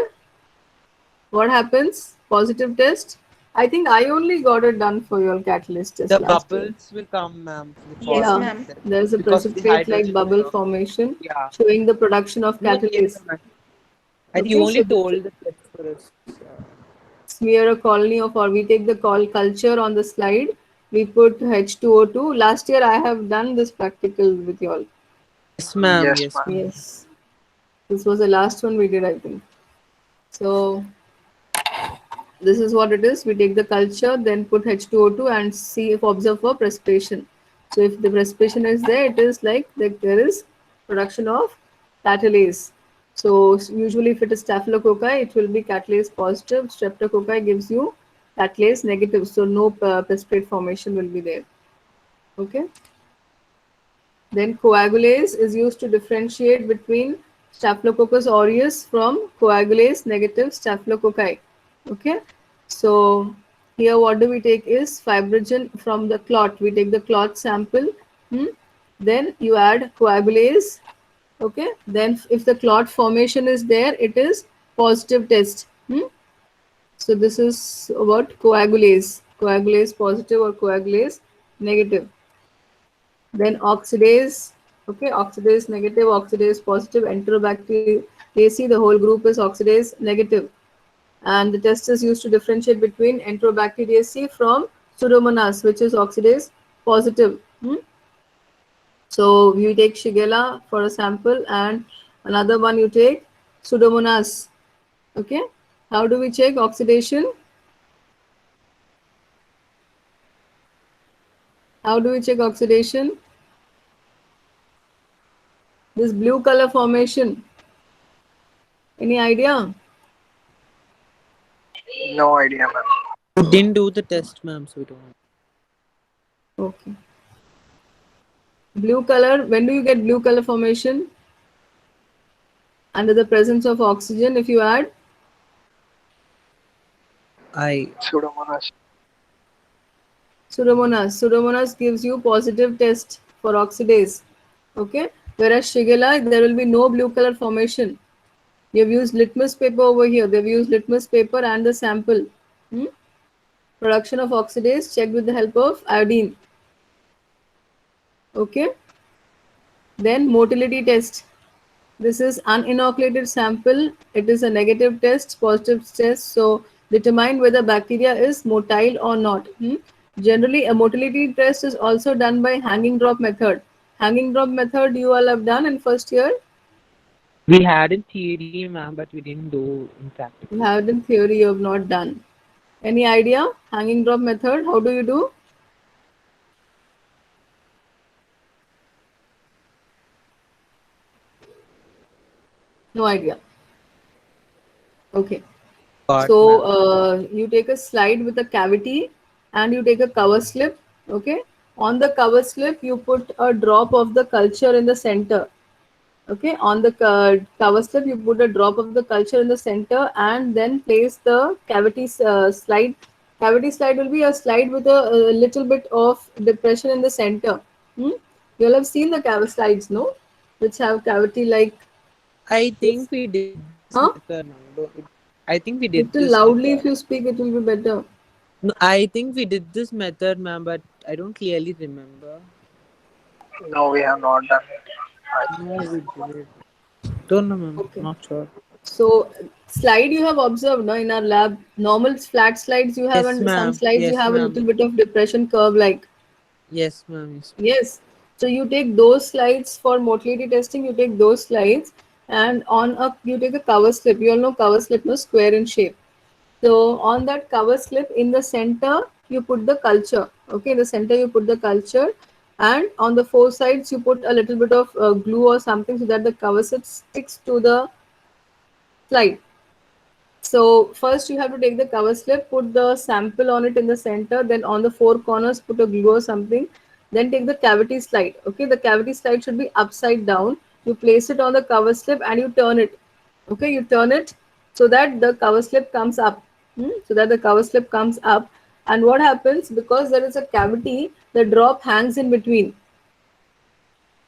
what happens? Positive test. I think I only got it done for your catalyst test The last year. bubbles will come, ma'am, for the Yes, Yeah, ma'am. positive test there's a because of the precipitate like hydrogen bubble peroxide. formation Yeah. showing the production of No, yes, catalase. ma'am. I think you Okay, so only this told the test for us. smear a colony of, or we take the culture on the slide, we put H2O2. Last year I have done this practical with you all. Yes, ma'am. Yes, Yes, ma'am. ma'am. Yes, this was the last one we did, I think. So this is what it is. We take the culture, then put H2O2 and see if observe for precipitation. So if the precipitation is there, it is like that there is production of catalase. So usually if it is staphylococci, it will be catalase positive. Streptococci gives you catalase negative. So no precipitate formation will be there. Okay. Then coagulase is used to differentiate between Staphylococcus aureus from coagulase negative staphylococci. Okay, so here what do we take is fibrogen from the clot. We take the clot sample. Then you add coagulase. Okay, then if the clot formation is there, it is positive test. So this is about coagulase. Coagulase positive or coagulase negative. Then oxidase, okay, oxidase negative, oxidase positive, Enterobacteriaceae, the whole group is oxidase negative. And the test is used to differentiate between Enterobacteriaceae from Pseudomonas, which is oxidase positive. So you take Shigella for a sample and another one you take Pseudomonas. Okay, how do we check oxidation? How do we check oxidation? This blue color formation. Any idea? No idea, ma'am. We didn't do the test, ma'am, so we don't. Okay. Blue color, when do you get blue color formation? Under the presence of oxygen, if you add Pseudomonas. Pseudomonas. Pseudomonas gives you positive test for oxidase. Okay. Whereas Shigella, there will be no blue color formation. You've used litmus paper over here. They've used litmus paper and the sample. Production of oxidase checked with the help of iodine. Okay. Then motility test. This is uninoculated sample. It is a negative test, positive test. So determine whether bacteria is motile or not. Generally, a motility test is also done by hanging drop method. Hanging drop method you all have done in first year. We had in theory, ma'am, but we didn't do in practice. You have it in theory, you have not done. Any idea? Hanging drop method, how do you do? No idea. Okay. Got, So ma'am. you take a slide with a cavity and you take a cover slip. Okay. On the cover slip, you put a drop of the culture in the center. Okay. On the cover slip, you put a drop of the culture in the center and then place the cavity slide. Cavity slide will be a slide with a little bit of depression in the center. Hmm? You'll have seen the cavity slides, no? Which have cavity like I this. think we did this Huh? method, ma'am. I think we did Little this loudly method. if you speak, it will be better. No, I think we did this method, ma'am, but I don't clearly remember. No, we have not done it. No, we did. Don't know, ma'am. Okay. Not sure. So slide you have observed no, in our lab. Normal flat slides you have Yes, and some ma'am. slides you Yes, have a little ma'am. bit of depression curve like. Yes, ma'am. Yes. Yes. So you take those slides for motility testing, you take those slides and on a you take a cover slip. You all know cover slip no square in shape. So on that cover slip in the center you put the culture. Okay, in the center you put the culture and on the four sides you put a little bit of glue or something so that the cover slip sticks to the slide. So first you have to take the cover slip, put the sample on it in the center, then on the four corners put a glue or something. Then take the cavity slide. Okay, the cavity slide should be upside down. You place it on the cover slip and you turn it. Okay, you turn it so that the cover slip comes up. So that the cover slip comes up. And what happens because there is a cavity, the drop hangs in between.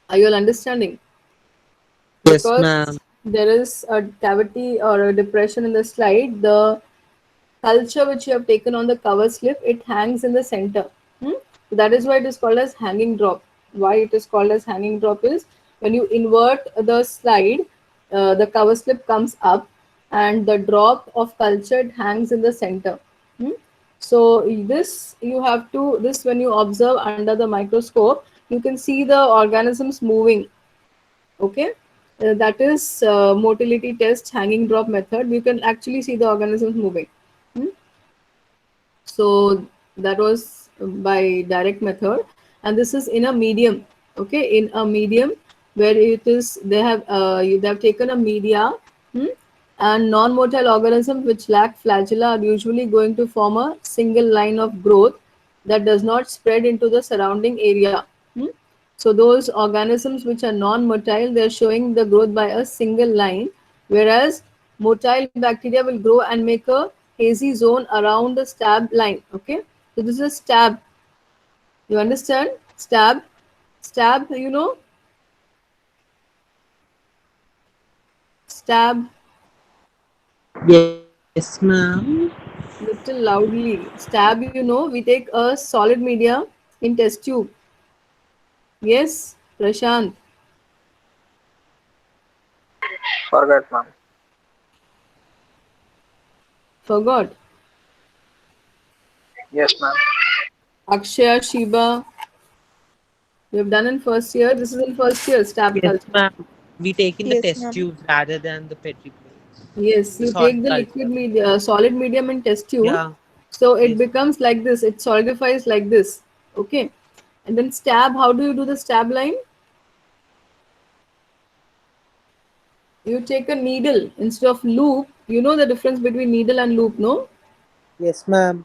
Are you all understanding? Yes, Because ma'am. there is a cavity or a depression in the slide, the culture which you have taken on the cover slip, it hangs in the center. So that is why it is called as hanging drop. Why it is called as hanging drop is when you invert the slide, the cover slip comes up and the drop of culture it hangs in the center. Hmm? So this you have to this when you observe under the microscope, you can see the organisms moving. Okay, that is motility test hanging drop method. You can actually see the organisms moving. Hmm? So that was by direct method, and this is in a medium. Okay, in a medium where it is they have taken a media, hmm, and non-motile organisms which lack flagella are usually going to form a single line of growth that does not spread into the surrounding area. Hmm. So those organisms which are non-motile, they are showing the growth by a single line, whereas motile bacteria will grow and make a hazy zone around the stab line. Okay, so this is stab. You understand? Stab, stab. You know, stab. Yes, ma'am. Little loudly. Stab. You know, we take a solid media in test tube. Yes, Prashant. Forgot, ma'am. Forgot. Yes, ma'am. Akshaya, Shiba. We have done in first year. This is in first year. Stab Yes, culture. ma'am. We take in the Yes, test ma'am. tubes rather than the petri plates. Yes, The you solid take the liquid culture. media, solid medium in test tube. Yeah. So it Yes. becomes like this. It solidifies like this. Okay. And then stab. How do you do the stab line? You take a needle instead of loop. You know the difference between needle and loop, no? Yes, ma'am.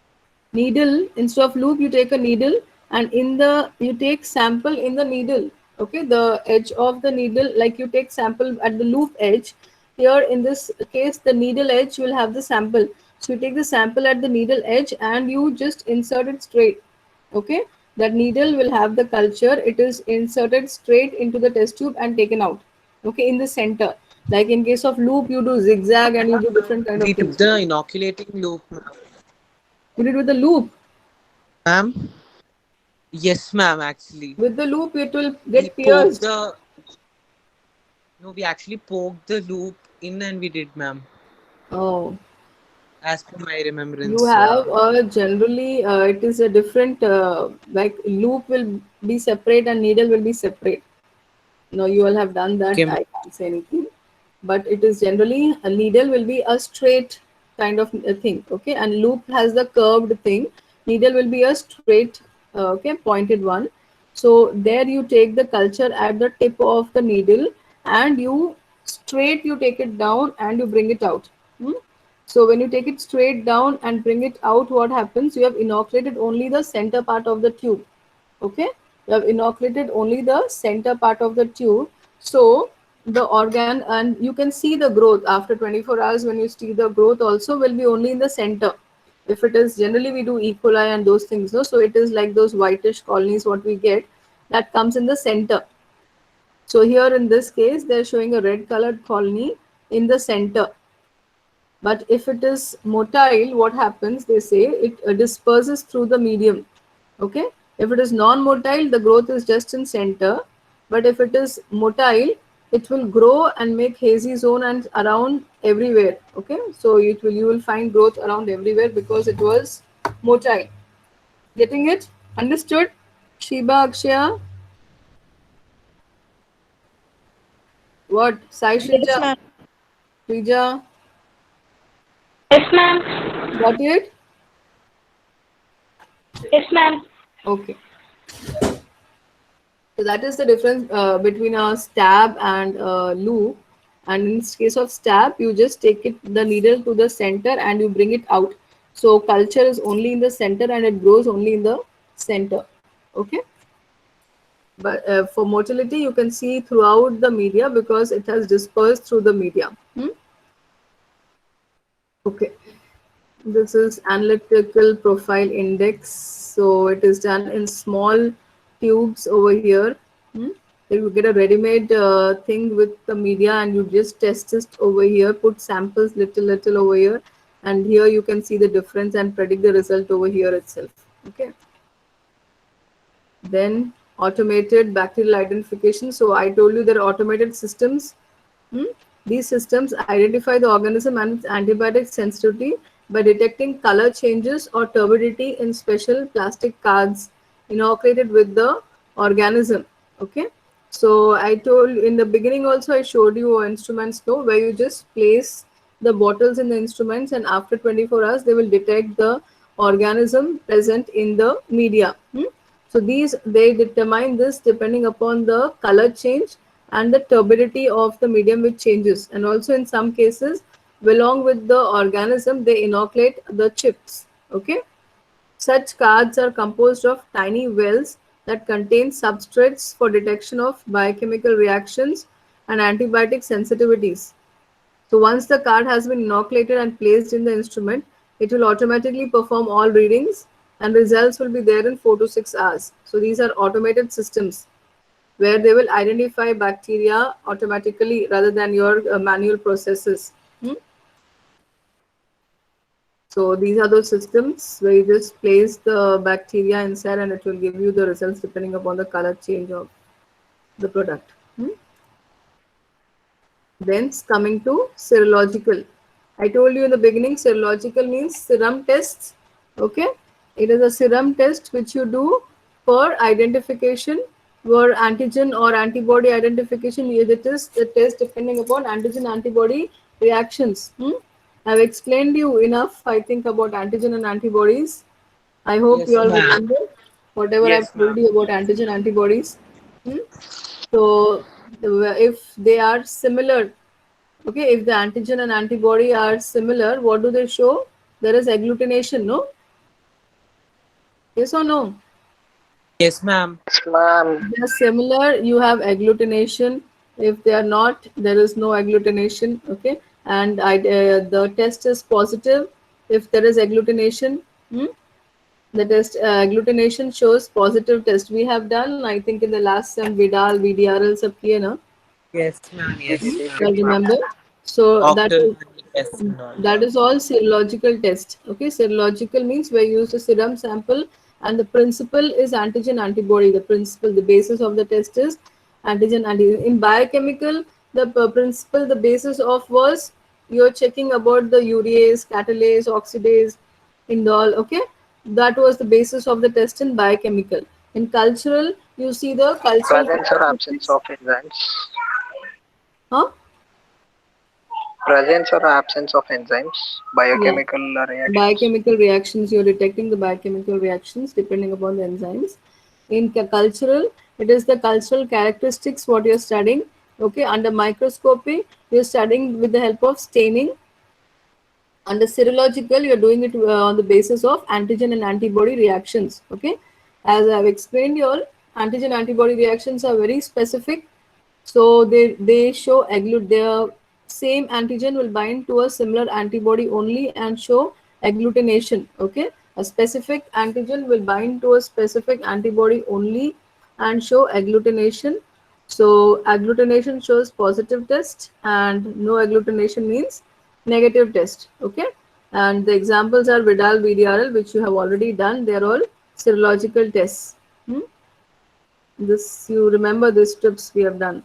Needle instead of loop, you take a needle and in the you take sample in the needle. Okay, the edge of the needle, like you take sample at the loop edge. Here in this case, the needle edge will have the sample. So you take the sample at the needle edge and you just insert it straight. Okay, that needle will have the culture. It is inserted straight into the test tube and taken out. Okay, in the center. Like in case of loop, you do zigzag and you do different kind of We took things. the inoculating loop, ma'am. You did with the loop. Ma'am? Yes, ma'am, actually. With the loop, it will We get poked pierced. the. No, we actually poked the loop in and we did, ma'am. Oh, As per my you remembrance. have generally it is a different like loop will be separate and needle will be separate. No, you all have done that. Okay, I can't say anything, but it is generally a needle will be a straight kind of a thing. Okay, and loop has the curved thing. Needle will be a straight, okay, pointed one. So there you take the culture at the tip of the needle and you straight you take it down and you bring it out. So when you take it straight down and bring it out, what happens? You have inoculated only the center part of the tube. Okay, you have inoculated only the center part of the tube. So the organ, and you can see the growth after 24 hours. When you see, the growth also will be only in the center. If it is, generally we do E. coli and those things, no? So it is like those whitish colonies what we get, that comes in the center. So here in this case, they're showing a red colored colony in the center. But if it is motile, what happens? They say it disperses through the medium. Okay. If it is non-motile, the growth is just in center. But if it is motile, it will grow and make hazy zone and around everywhere. Okay. So you will find growth around everywhere because it was motile. Getting it? Understood? Shiba, Akshaya? What? Sai Yes, Shrija? ma'am. Shrija? Yes, ma'am. Got it? Yes, ma'am. Okay. So that is the difference between a stab and a loop. And in case of stab, you just take the needle to the center and you bring it out. So culture is only in the center and it grows only in the center. Okay. But for motility, you can see throughout the media because it has dispersed through the media. Okay. This is analytical profile index. So it is done in small tubes over here. You get a ready-made thing with the media and you just test it over here, put samples little over here, and here you can see the difference and predict the result over here itself. Okay. Then automated bacterial identification. So I told you there are automated systems. These systems identify the organism and its antibiotic sensitivity by detecting color changes or turbidity in special plastic cards inoculated with the organism. Okay. So I told in the beginning also, I showed you instruments where you just place the bottles in the instruments and after 24 hours they will detect the organism present in the media. So they determine this depending upon the color change and the turbidity of the medium which changes, and also in some cases along with the organism they inoculate the chips. Okay. Such cards are composed of tiny wells that contain substrates for detection of biochemical reactions and antibiotic sensitivities. So once the card has been inoculated and placed in the instrument, it will automatically perform all readings and results will be there in 4 to 6 hours. So these are automated systems where they will identify bacteria automatically rather than your manual processes. So these are those systems where you just place the bacteria inside and it will give you the results depending upon the color change of the product. Then coming to serological. I told you in the beginning, serological means serum tests. Okay. It is a serum test which you do for identification, for antigen or antibody identification. It is the test depending upon antigen antibody reactions. I've explained you enough, I think, about antigen and antibodies. I hope Yes, you all ma'am. remember whatever Yes, I've told ma'am. you about antigen antibodies. So if they are similar, okay, if the antigen and antibody are similar, what do they show? There is agglutination, no? Yes or no? Yes, ma'am. Yes, ma'am. If they are similar, you have agglutination. If they are not, there is no agglutination. Okay, and the test is positive if there is agglutination. The test agglutination shows positive test. We have done, I think, in the last sem Vidal, VDRL sab kiye na. Yes, ma'am. Yes, Yes, ma'am. I remember. So Octal test and all. that is all serological test. Okay, serological means we use a serum sample and the principle is antigen antibody. The principle, the basis of the test is antigen antibody. In biochemical, the principle, the basis of was you're checking about the urease, catalase, oxidase, indole. Okay, that was the basis of the test in biochemical. In cultural, you see the cultural Presence or absence characteristics. of enzymes. Huh? Presence or absence of enzymes. Yeah. Biochemical reactions. Biochemical reactions, you're detecting the biochemical reactions depending upon the enzymes. In cultural, it is the cultural characteristics what you're studying. Okay, under microscopy, you're studying with the help of staining. Under serological, you're doing it on the basis of antigen and antibody reactions. Okay, as I've explained, your antigen antibody reactions are very specific. So they show their same antigen will bind to a similar antibody only and show agglutination. Okay, a specific antigen will bind to a specific antibody only and show agglutination. So agglutination shows positive test and no agglutination means negative test. Okay, and the examples are Vidal VDRL, which you have already done. They are all serological tests. This, you remember these tips we have done.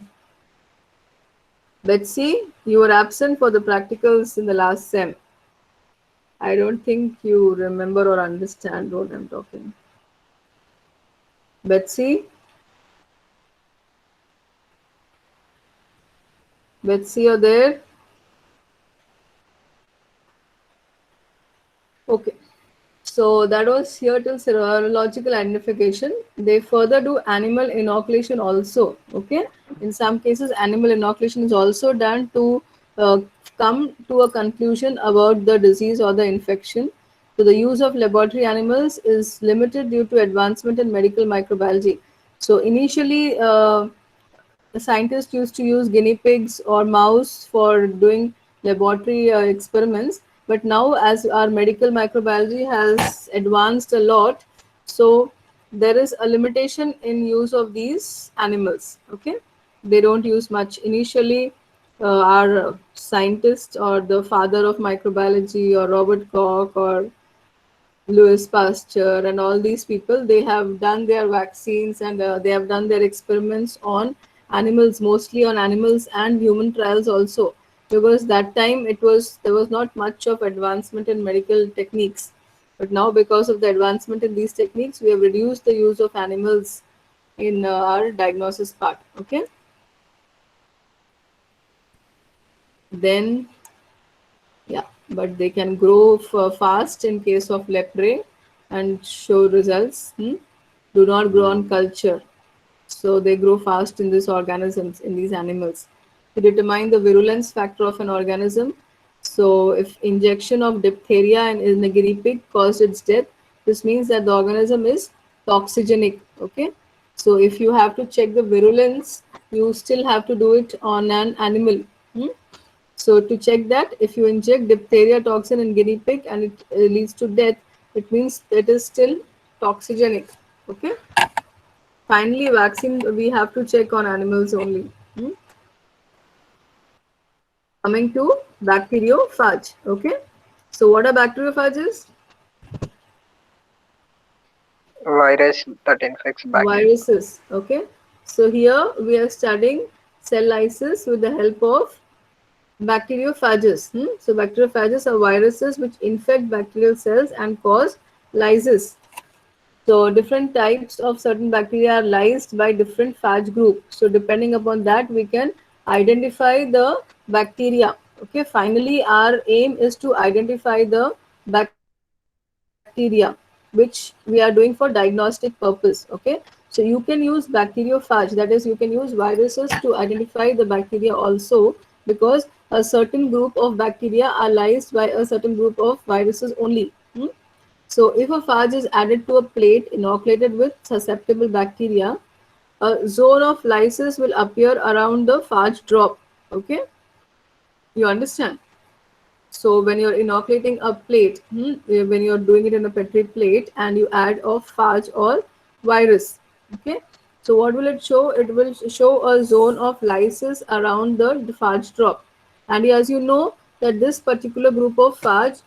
Betsy, you were absent for the practicals in the last sem. I don't think you remember or understand what I'm talking. Betsy? Betsy, you're there? Okay. So that was here till serological identification. They further do animal inoculation also. Okay. In some cases, animal inoculation is also done to come to a conclusion about the disease or the infection. So the use of laboratory animals is limited due to advancement in medical microbiology. So initially, the scientists used to use guinea pigs or mouse for doing laboratory experiments, but now as our medical microbiology has advanced a lot, so there is a limitation in use of these animals. Okay, they don't use much initially. Our scientist or the father of microbiology or Robert Koch or Louis Pasteur and all these people, they have done their vaccines and they have done their experiments on animals, mostly on animals and human trials also, because that time there was not much of advancement in medical techniques. But now, because of the advancement in these techniques, we have reduced the use of animals in our diagnosis part. Okay. Then, yeah, but they can grow fast in case of lepre and show results. Do not grow on culture. So they grow fast in these organisms, in these animals. To determine the virulence factor of an organism, so if injection of diphtheria in a guinea pig caused its death, this means that the organism is toxigenic. Okay. So if you have to check the virulence, you still have to do it on an animal. So to check that, if you inject diphtheria toxin in guinea pig and it leads to death, it means it is still toxigenic. Okay. Finally, vaccine we have to check on animals only. Coming to bacteriophage. Okay. So what are bacteriophages? Virus that infects bacteria. Viruses. Okay. So here we are studying cell lysis with the help of bacteriophages. So bacteriophages are viruses which infect bacterial cells and cause lysis. So different types of certain bacteria are lysed by different phage group. So depending upon that, we can identify the bacteria. Okay. Finally, our aim is to identify the bacteria, which we are doing for diagnostic purpose. Okay. So you can use bacteriophage, that is, you can use viruses to identify the bacteria also, because a certain group of bacteria are lysed by a certain group of viruses only. So if a phage is added to a plate inoculated with susceptible bacteria, a zone of lysis will appear around the phage drop. Okay, you understand? So when you're inoculating a plate, when you're doing it in a petri plate and you add a phage or virus, okay. So what will it show? It will show a zone of lysis around the phage drop, and as you know that this particular group of phage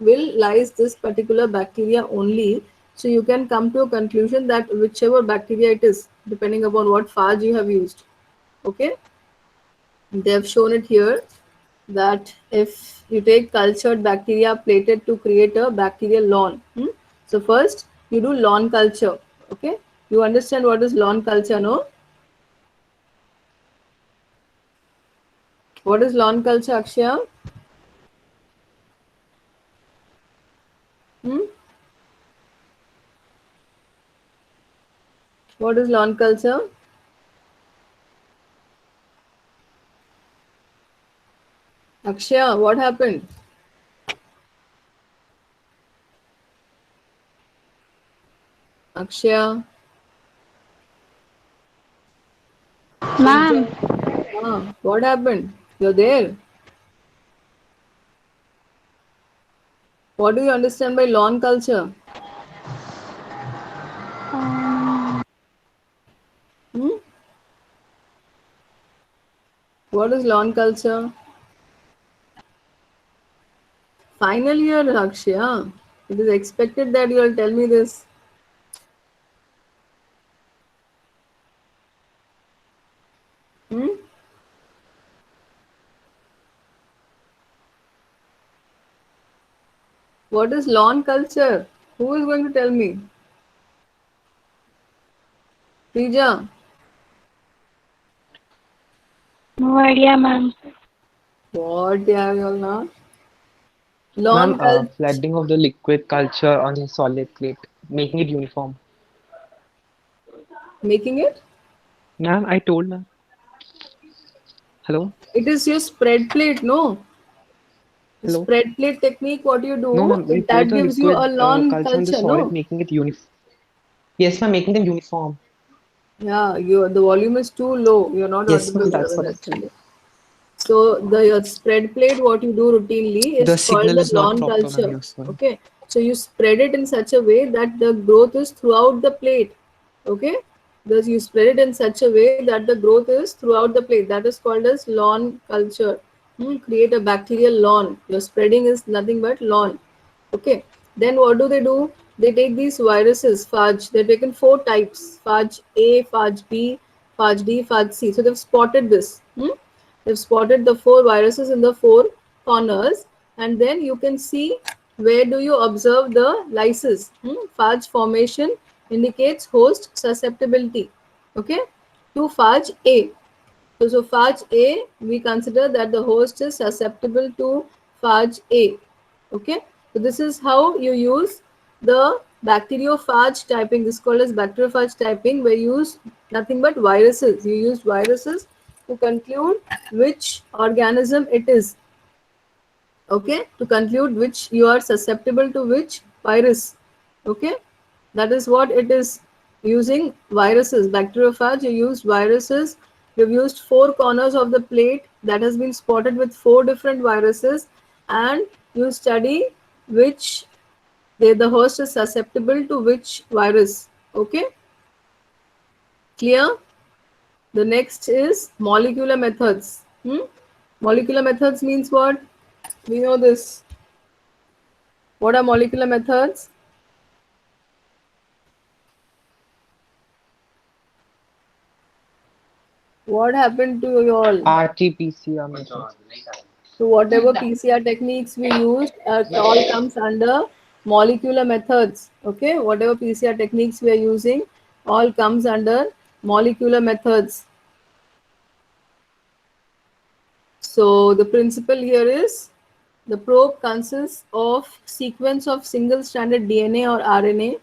will lyse this particular bacteria only. So you can come to a conclusion that whichever bacteria it is, depending upon what phage you have used. Okay, they have shown it here that if you take cultured bacteria plated to create a bacterial lawn. So first you do lawn culture. Okay, you understand what is lawn culture, no? What is lawn culture, Akshaya? What is lawn culture? Akshaya, what happened? Akshaya. Ma'am. What happened? You're there. What do you understand by lawn culture? Hmm? What is lawn culture? Final year, Akshaya. It is expected that you will tell me this. Hmm? What is lawn culture? Who is going to tell me? Rija. No idea, ma'am. What they have you all now? Lawn Ma'am, culture. flooding of the liquid culture on a solid plate, making it uniform. Making it? Ma'am, I told ma'am. Hello? It is your spread plate, no? The Hello? spread plate technique, what you No, do, ma'am, we pour that the gives you a liquid lawn culture on the culture, solid, no? making it uniform. Yes, ma'am, making them uniform. Yeah, the volume is too low. You're not Yes, audible ma'am, there that's when what I I send it. So the spread plate, what you do routinely The is called signal the is not lawn proper, ma'am, culture. you're sorry. Okay, so you spread it in such a way that the growth is throughout the plate. Okay, thus you spread it in such a way that the growth is throughout the plate. That is called as lawn culture. Create a bacterial lawn. Your spreading is nothing but lawn. Okay, then what do? They take these viruses, phage. They're taken 4 types: phage A, phage B, phage D, phage C. So they've spotted this. They've spotted the 4 viruses in the 4 corners, and then you can see where do you observe the lysis. Phage formation indicates host susceptibility. Okay, to phage A. So phage A, we consider that the host is susceptible to phage A. Okay, so this is how you use the bacteriophage typing. This is called as bacteriophage typing, where you use nothing but viruses. You use viruses to conclude which organism it is. Okay, to conclude which you are susceptible to which virus. Okay, that is what it is. Using viruses, bacteriophage, you use viruses. You've used 4 corners of the plate that has been spotted with 4 different viruses, and you study which the host is susceptible to which virus. Okay, clear? The next is molecular methods. Molecular methods means what? We know this. What are molecular methods? What happened to you all? RT-PCR method. So whatever PCR techniques we used, all comes under molecular methods. Okay, whatever PCR techniques we are using, all comes under molecular methods. So the principle here is the probe consists of sequence of single-stranded DNA or RNA.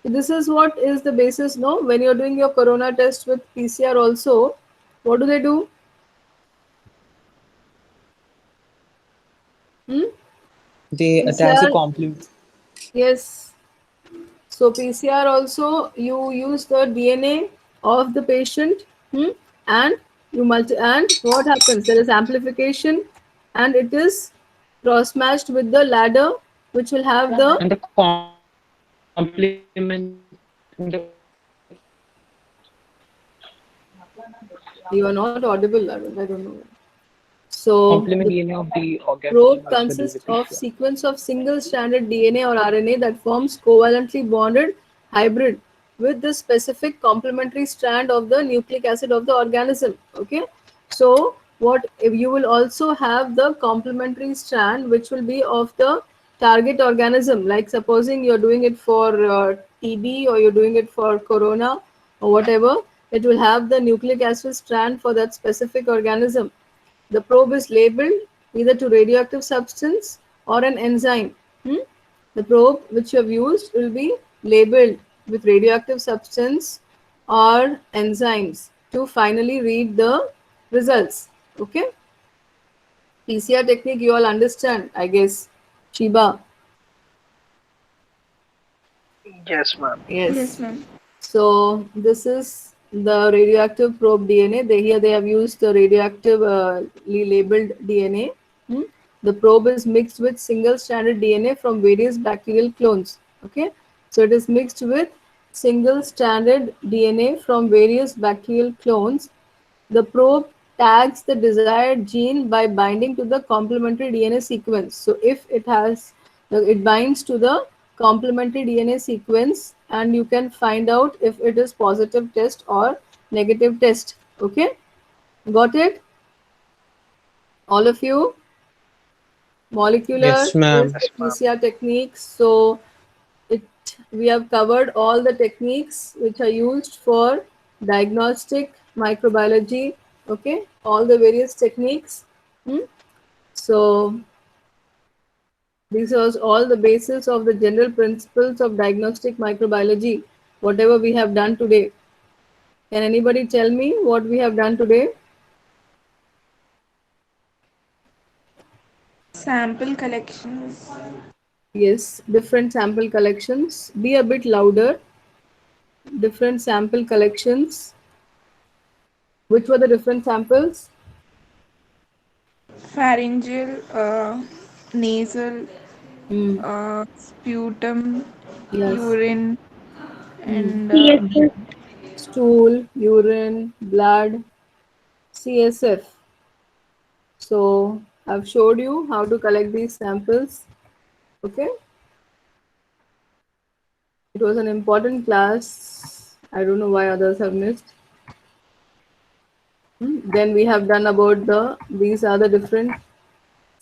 So this is what is the basis. No, when you're doing your corona test with PCR also, what do they do? They attach a PCR, complement. yes. So PCR also you use the DNA of the patient, and you and what happens? There is amplification, and it is cross matched with the ladder, which will have the. And the complement You are not audible, Arun. I don't know. So complement the DNA of the probe organism which we do consists with of PCR. sequence of single-stranded DNA or RNA that forms covalently bonded hybrid with the specific complementary strand of the nucleic acid of the organism. Okay, so what if you will also have the complementary strand which will be of the target organism. Like supposing you're doing it for TB, or you're doing it for corona or whatever, it will have the nucleic acid strand for that specific organism. The probe is labeled either to radioactive substance or an enzyme. The probe which you have used will be labeled with radioactive substance or enzymes to finally read the results. Okay. PCR technique you all understand, I guess. Shiba. Yes, ma'am. Yes. Yes, ma'am. So this is the radioactive probe DNA. Here they have used the radioactively labeled DNA. Hmm? The probe is mixed with single-stranded DNA from various bacterial clones. Okay, so it is mixed with single-stranded DNA from various bacterial clones. The probe tags the desired gene by binding to the complementary DNA sequence. So if it binds to the complementary DNA sequence, and you can find out if it is positive test or negative test. Okay, got it? All of you? Molecular Yes, ma'am. is the PCR techniques. So we have covered all the techniques which are used for diagnostic microbiology. Okay, all the various techniques. Hmm? So these are all the basis of the general principles of diagnostic microbiology, whatever we have done today. Can anybody tell me what we have done today? Sample collections. Yes, different sample collections. Be a bit louder. Different sample collections. Which were the different samples? Pharyngeal, nasal, Hmm. sputum, Yes. urine, Hmm. and CSS. Stool, urine, blood, CSF. So I've showed you how to collect these samples. Okay. It was an important class. I don't know why others have missed. Then we have done about these are the different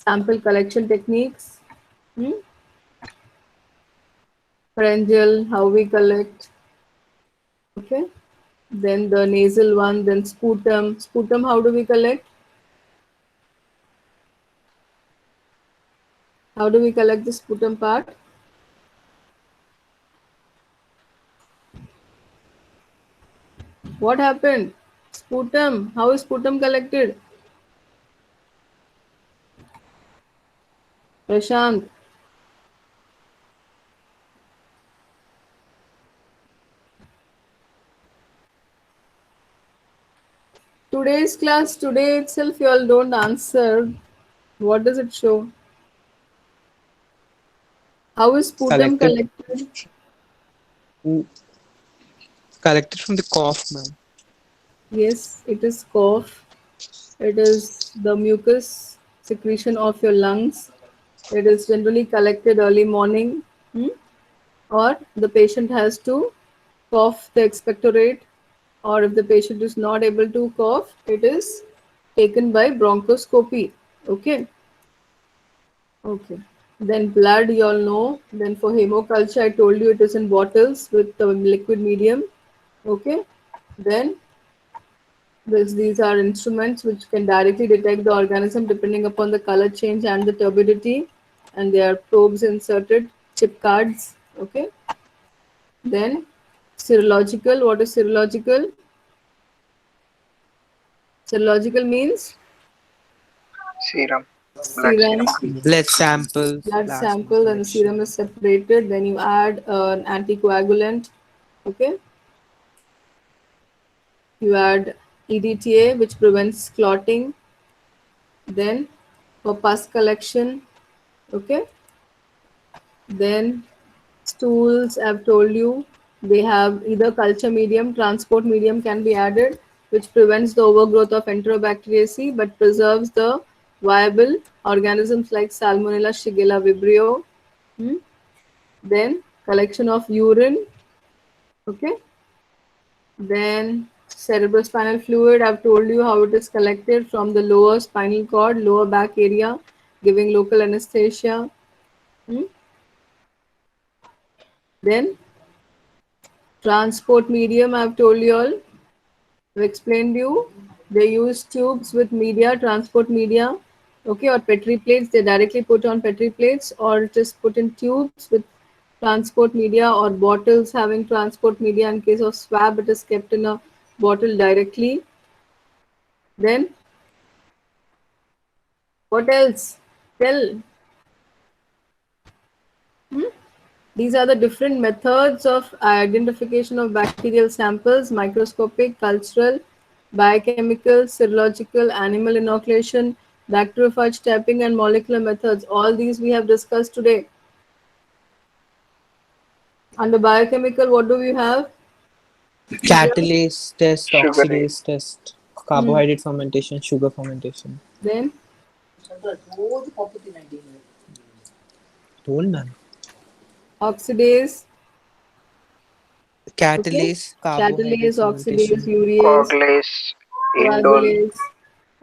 sample collection techniques. Hmm? Pharyngeal, how we collect. Okay. Then the nasal one, then sputum. Sputum, how do we collect? How do we collect the sputum part? What happened? Sputum. How is sputum collected? Prashant. Today's class, today itself, you all don't answer. What does it show? How is sputum Collected, collected? collected from the cough, ma'am. Yes, it is cough. It is the mucus secretion of your lungs. It is generally collected early morning, or the patient has to cough the expectorate, or if the patient is not able to cough, it is taken by bronchoscopy. Okay. Okay. Then blood, you all know. Then for hemoculture, I told you it is in bottles with the liquid medium. Okay. Then these are instruments which can directly detect the organism depending upon the color change and the turbidity. And there are probes inserted, chip cards. Okay. Then serological. What is serological? Serological means Serum. Blood serum, serum. Blood samples, blood plasma sample, and the collection. serum is separated. Then you add an anticoagulant. Okay. You add EDTA, which prevents clotting. Then for pus collection, okay. Then stools, I've told you, they have either culture medium, transport medium can be added, which prevents the overgrowth of Enterobacteriaceae but preserves the viable organisms like Salmonella, Shigella, Vibrio. Hmm? Then collection of urine, okay. Then cerebrospinal fluid, I've told you how it is collected from the lower spinal cord, lower back area, giving local anesthesia. Hmm? Then transport medium, I've told you all, I've explained you. They use tubes with media, transport media, okay, or Petri plates. They directly put on Petri plates or just put in tubes with transport media, or bottles having transport media. In case of swab, it is kept in a bottle directly. Then What else? Tell. These are the different methods of identification of bacterial samples: microscopic, cultural, biochemical, serological, animal inoculation, bacteriophage typing, and molecular methods. All these we have discussed today. Under biochemical, what do we have? Catalase test, Sugar rate. oxidase test, carbohydrate fermentation, sugar fermentation. Then Told man. oxidase, Catalase, carbohydrate catalase, oxidase, fermentation. urease, Coagulase, indole. coagulase.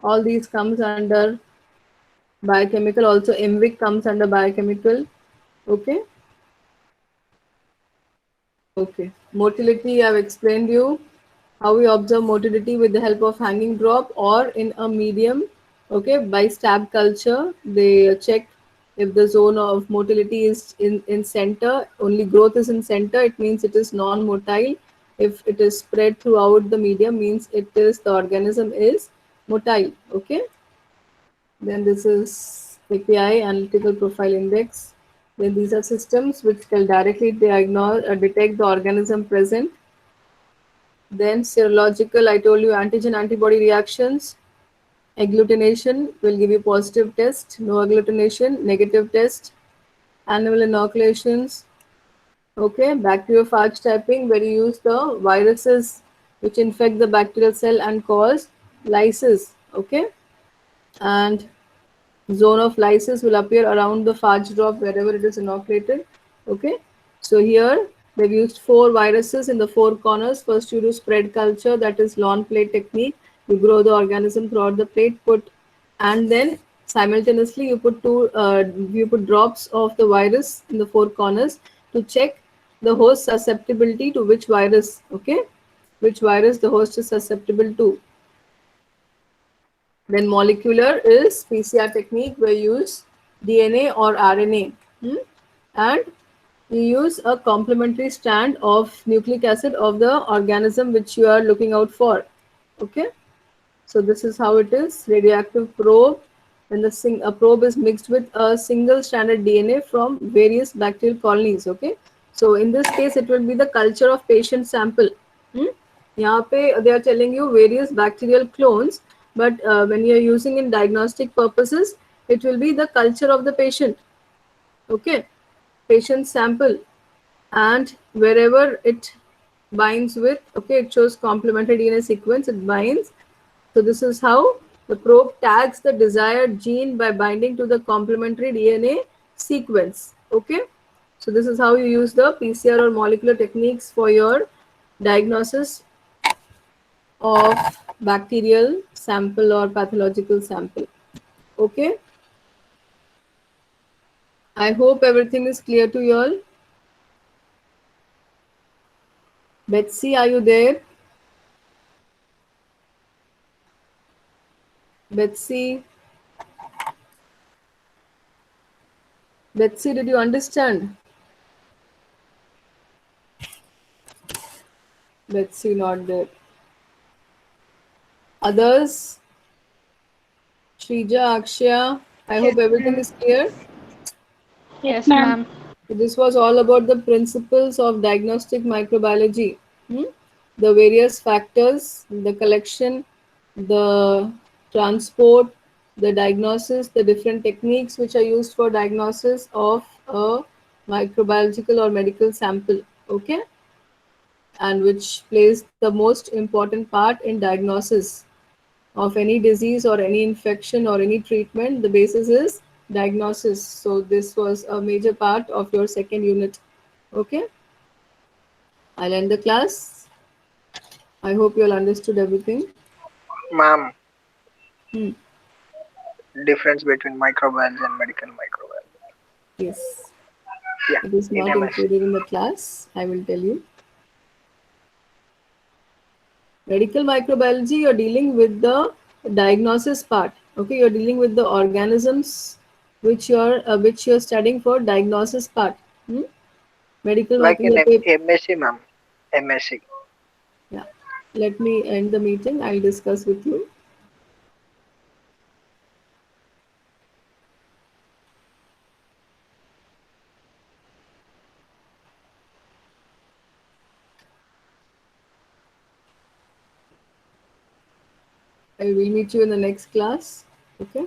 All these comes under biochemical. Also, MVIC comes under biochemical. Okay. Okay. Motility, I've explained you how we observe motility with the help of hanging drop or in a medium. Okay, by stab culture, they check if the zone of motility is in center, only growth is in center, it means it is non-motile. If it is spread throughout the medium, means it is the organism is motile. Okay. Then this is API, Analytical Profile Index. Then these are systems which can directly diagnose or detect the organism present. Then serological, I told you antigen antibody reactions. Agglutination will give you positive test. No agglutination, negative test. Animal inoculations. Okay, bacteriophage typing, where you use the viruses which infect the bacterial cell and cause lysis. Okay, and zone of lysis will appear around the phage drop wherever it is inoculated. Okay, so here they've used 4 viruses in the 4 corners. First you do spread culture, that is lawn plate technique. You grow the organism throughout the plate, and then simultaneously you put drops of the virus in the 4 corners to check the host susceptibility to which virus. Okay, which virus the host is susceptible to. Then molecular is PCR technique, where you use DNA or RNA, and you use a complementary strand of nucleic acid of the organism which you are looking out for. Okay, so this is how it is. Radioactive probe, when a probe is mixed with a single stranded DNA from various bacterial colonies. Okay, so in this case it will be the culture of patient sample. यहाँ पे they are telling you various bacterial clones, but when you are using in diagnostic purposes, it will be the culture of the patient. Okay, patient sample, and wherever it binds with, okay, it shows complementary DNA sequence, it binds. So this is how the probe tags the desired gene by binding to the complementary DNA sequence. Okay, so this is how you use the PCR or molecular techniques for your diagnosis of bacterial sample or pathological sample. Okay, I hope everything is clear to you all. Betsy, are you there? Betsy, did you understand? Betsy not there. Others? Shrija, Akshaya, I hope everything is clear. Yes, ma'am. So this was all about the principles of diagnostic microbiology. The various factors, the collection, the transport, the diagnosis, the different techniques which are used for diagnosis of a microbiological or medical sample. Okay, and which plays the most important part in diagnosis of any disease or any infection or any treatment. The basis is diagnosis. So this was a major part of your second unit. Okay, I'll end the class. I hope you all understood everything. Ma'am, Hmm. difference between microbiology and medical microbiology. Yes, Yeah, it is in not MS. included in the class. I will tell you. Medical microbiology, you're dealing with the diagnosis part. Okay, you're dealing with the organisms which you're studying for diagnosis part. Medical Like in microbiology. MSc, ma'am. MSc. Yeah. Let me end the meeting. I'll discuss with you. I will meet you in the next class. Okay.